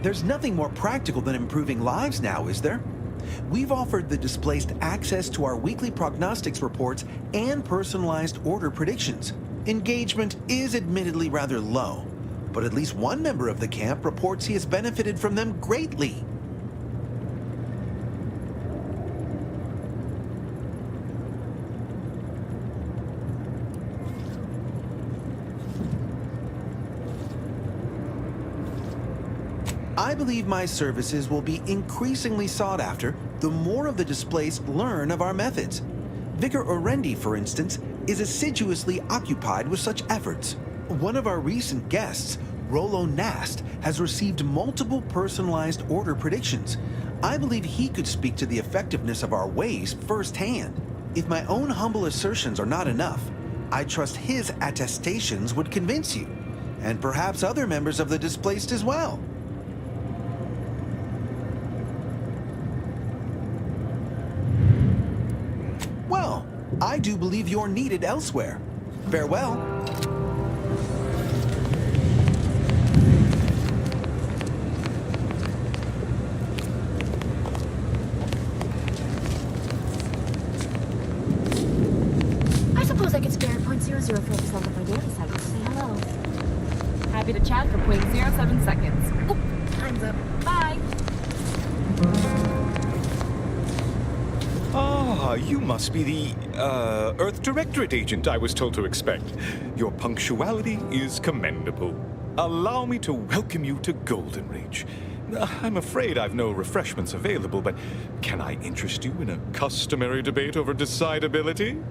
There's nothing more practical than improving lives now, is there? We've offered the displaced access to our weekly prognostics reports and personalized order predictions. Engagement is admittedly rather low, but at least one member of the camp reports he has benefited from them greatly. I believe my services will be increasingly sought after the more of the displaced learn of our methods. Vicar Orendi, for instance, is assiduously occupied with such efforts. One of our recent guests, Rollo Nast, has received multiple personalized order predictions. I believe he could speak to the effectiveness of our ways firsthand. If my own humble assertions are not enough, I trust his attestations would convince you, and perhaps other members of the displaced as well. Well, I do believe you're needed elsewhere. Farewell. I suppose I could spare 0.004% of my daily cycle to say hello. Happy to chat for 0.07 seconds. Oop, time's up. Bye. Ah, you must be the, Earth Directorate agent I was told to expect. Your punctuality is commendable. Allow me to welcome you to Golden Reach. I'm afraid I've no refreshments available, but can I interest you in a customary debate over decidability?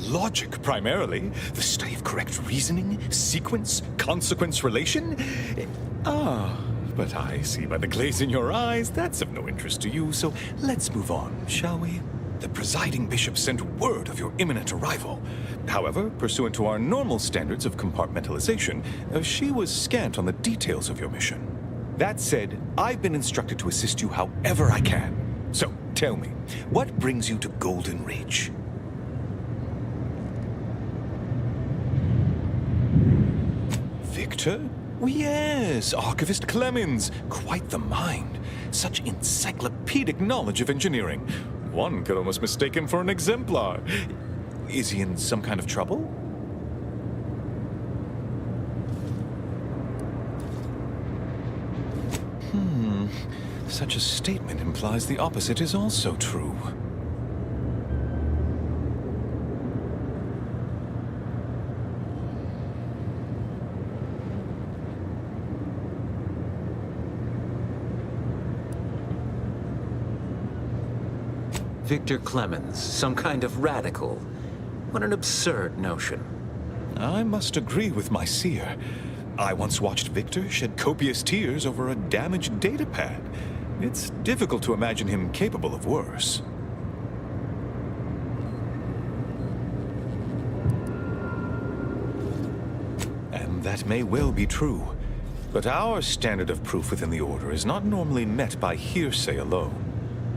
Logic, primarily. The study of correct reasoning, sequence, consequence relation. Ah, but I see by the glaze in your eyes that's of no interest to you, so let's move on, shall we? The presiding bishop sent word of your imminent arrival. However, pursuant to our normal standards of compartmentalization, she was scant on the details of your mission. That said, I've been instructed to assist you however I can. So, tell me, what brings you to Golden Reach? Victor? Oh, yes, Archivist Clemens. Quite the mind. Such encyclopedic knowledge of engineering. One could almost mistake him for an exemplar. Is he in some kind of trouble? Such a statement implies the opposite is also true. Victor Clemens, some kind of radical. What an absurd notion. I must agree with my seer. I once watched Victor shed copious tears over a damaged datapad. It's difficult to imagine him capable of worse. That may well be true, but our standard of proof within the Order is not normally met by hearsay alone.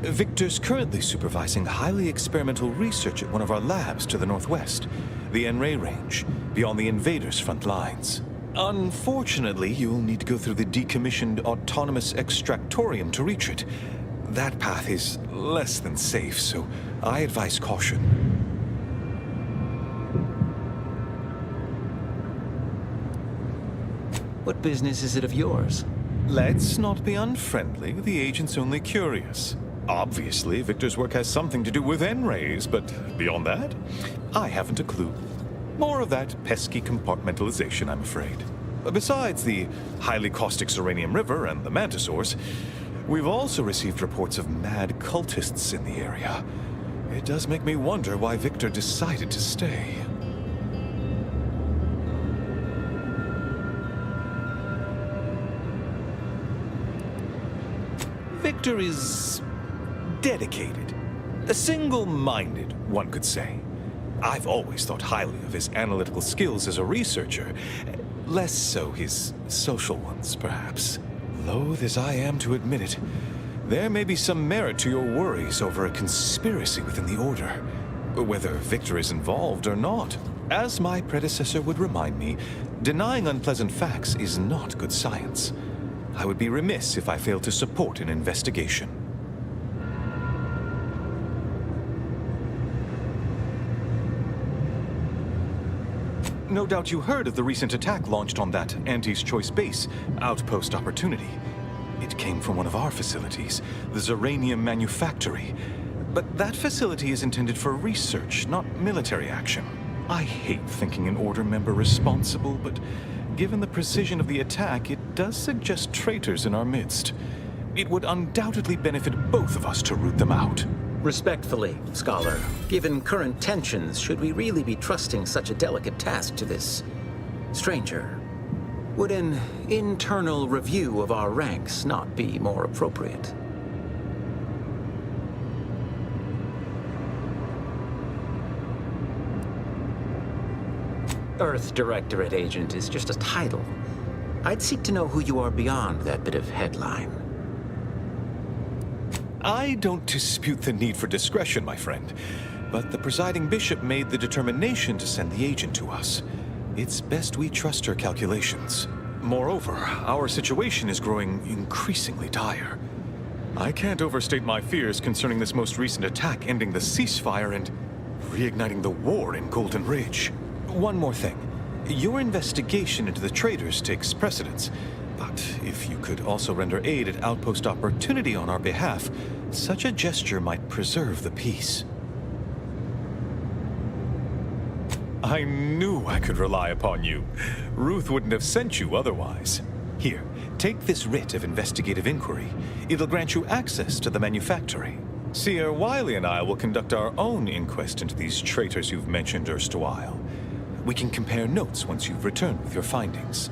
Victor's currently supervising highly experimental research at one of our labs to the northwest, the Enray Range, beyond the invaders' front lines. Unfortunately, you'll need to go through the decommissioned autonomous extractorium to reach it. That path is less than safe, so I advise caution. What business is it of yours? Let's not be unfriendly. The agent's only curious. Obviously, Victor's work has something to do with Enrays, but beyond that, I haven't a clue. More of that pesky compartmentalization, I'm afraid. Besides the highly caustic Serenium River and the Mantisaurs, we've also received reports of mad cultists in the area. It does make me wonder why Victor decided to stay. Victor is dedicated. Single-minded, one could say. I've always thought highly of his analytical skills as a researcher. Less so his social ones, perhaps. Loath as I am to admit it, there may be some merit to your worries over a conspiracy within the Order, whether Victor is involved or not. As my predecessor would remind me, denying unpleasant facts is not good science. I would be remiss if I failed to support an investigation. No doubt you heard of the recent attack launched on that Anti's Choice base, Outpost Opportunity. It came from one of our facilities, the Zeranium Manufactory. But that facility is intended for research, not military action. I hate thinking an Order member responsible, but given the precision of the attack, it does suggest traitors in our midst. It would undoubtedly benefit both of us to root them out. Respectfully, Scholar, given current tensions, should we really be trusting such a delicate task to this stranger? Would an internal review of our ranks not be more appropriate? Earth Directorate Agent is just a title. I'd seek to know who you are beyond that bit of headline. I don't dispute the need for discretion, my friend, but the presiding bishop made the determination to send the agent to us. It's best we trust her calculations. Moreover, our situation is growing increasingly dire. I can't overstate my fears concerning this most recent attack ending the ceasefire and reigniting the war in Golden Ridge. One more thing. Your investigation into the traitors takes precedence, but if you could also render aid at Outpost Opportunity on our behalf, such a gesture might preserve the peace. I knew I could rely upon you. Ruth wouldn't have sent you otherwise. Here, take this writ of investigative inquiry. It'll grant you access to the manufactory. Seer Wiley and I will conduct our own inquest into these traitors you've mentioned erstwhile. We can compare notes once you've returned with your findings.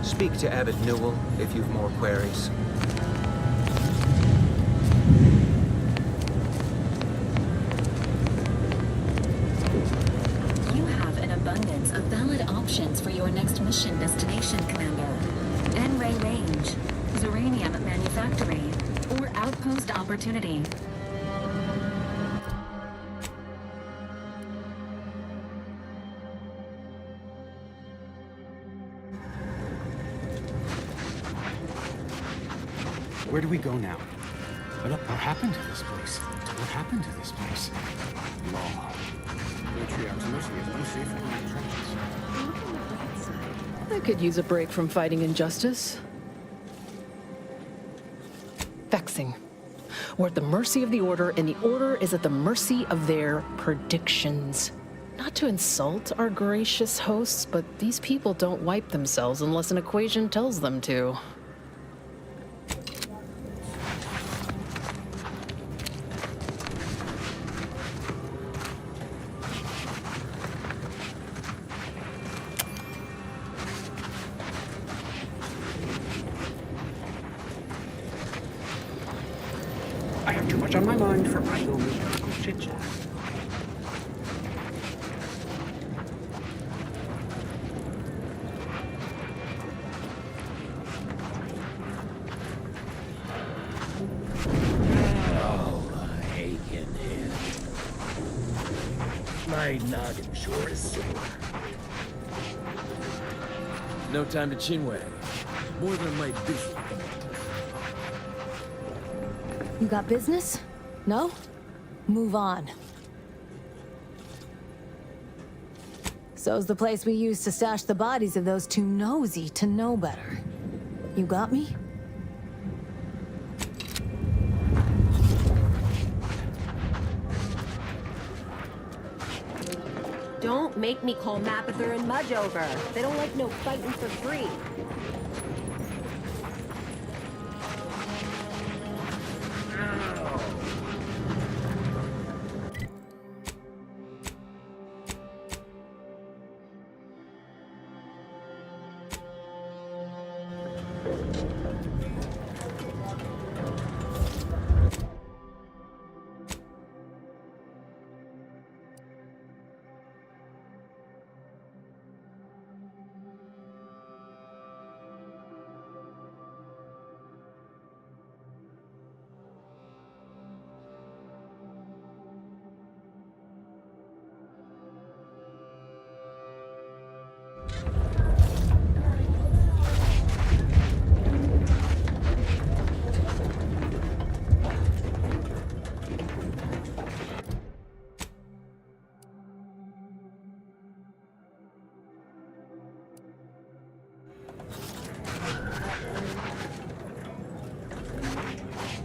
Speak to Abbot Newell if you've more queries. You have an abundance of valid options for your next mission destination, Commander. Enray Range, Zeranium Manufactory, or Outpost Opportunity. Where do we go now? What happened to this place? What happened to this place? Law. Matriarch's mercy is no safer than the trenches. I could use a break from fighting injustice. Vexing. We're at the mercy of the Order, and the Order is at the mercy of their predictions. Not to insult our gracious hosts, but these people don't wipe themselves unless an equation tells them to. I have too much on my mind for idle chit-chat. My noggin sure is sore. No time to chinwag. More than my business. You got business? No? Move on. So's the place we used to stash the bodies of those too nosy to know better. You got me? Don't make me call Mapother and Mudge over. They don't like no fighting for free.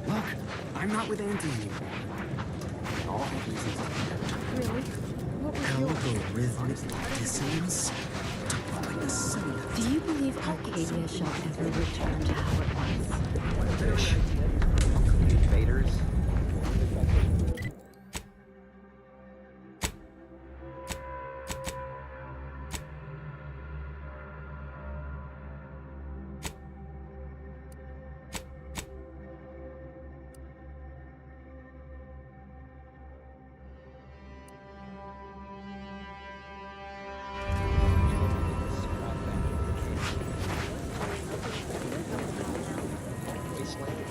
Look, I'm not with Auntie anymore. All have reasons. Really? Algorithmic dissonance? Like the cellular. Do you believe Arcadia shall ever return to how it was? Fish. Invaders.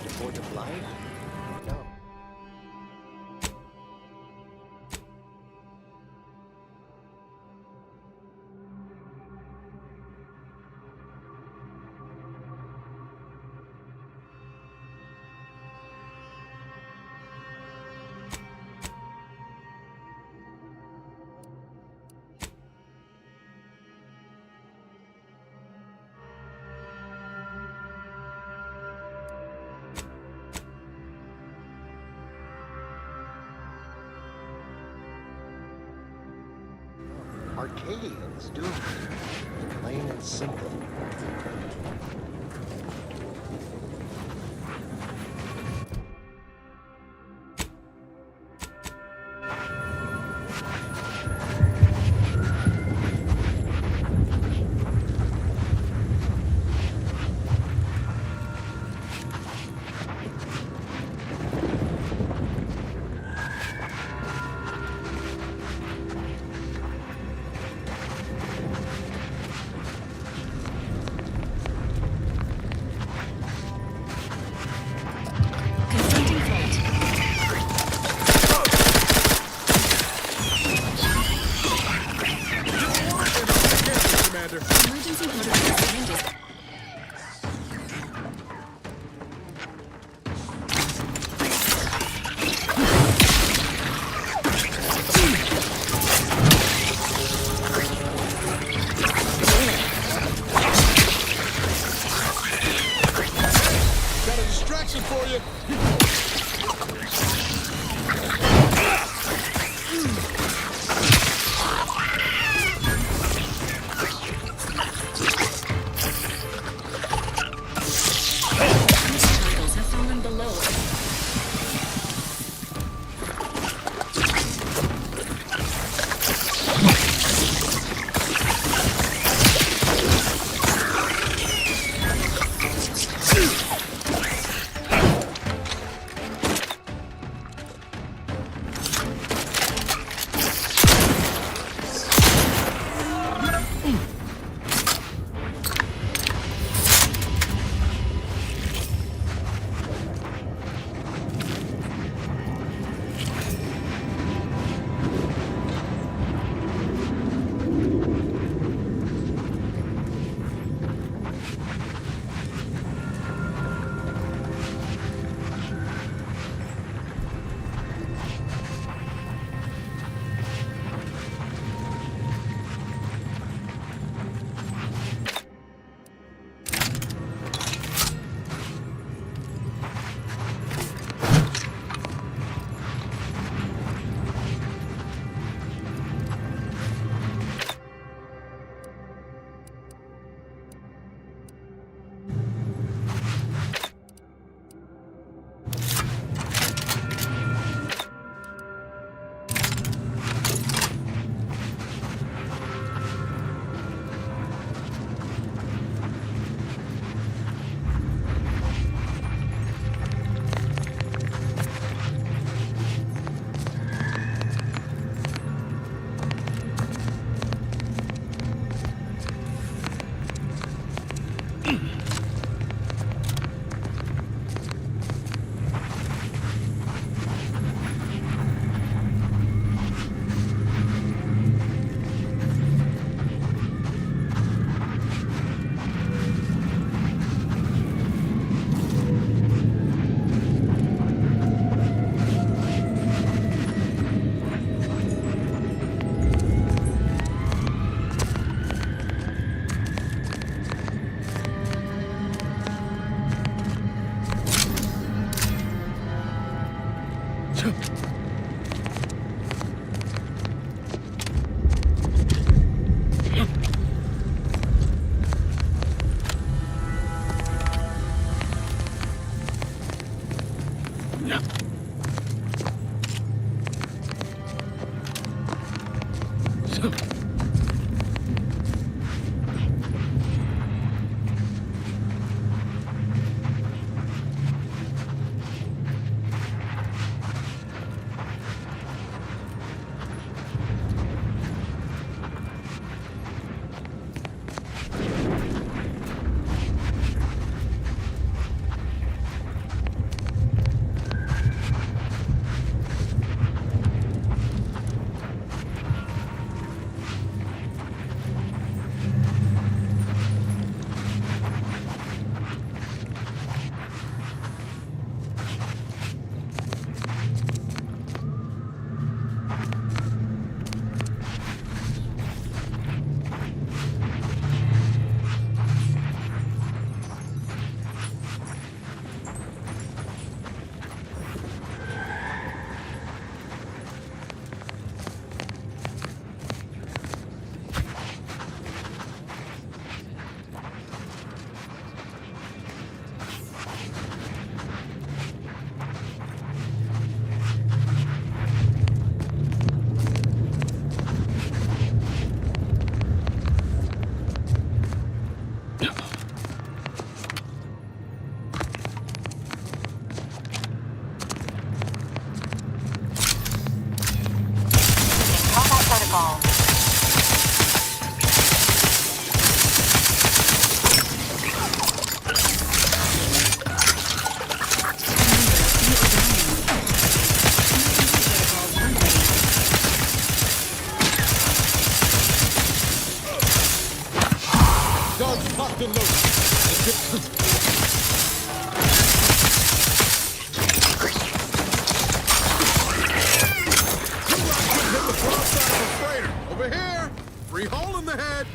Devoid of life? No. Arcadian's doomed. Plain and simple. Over here! Free hole in the head!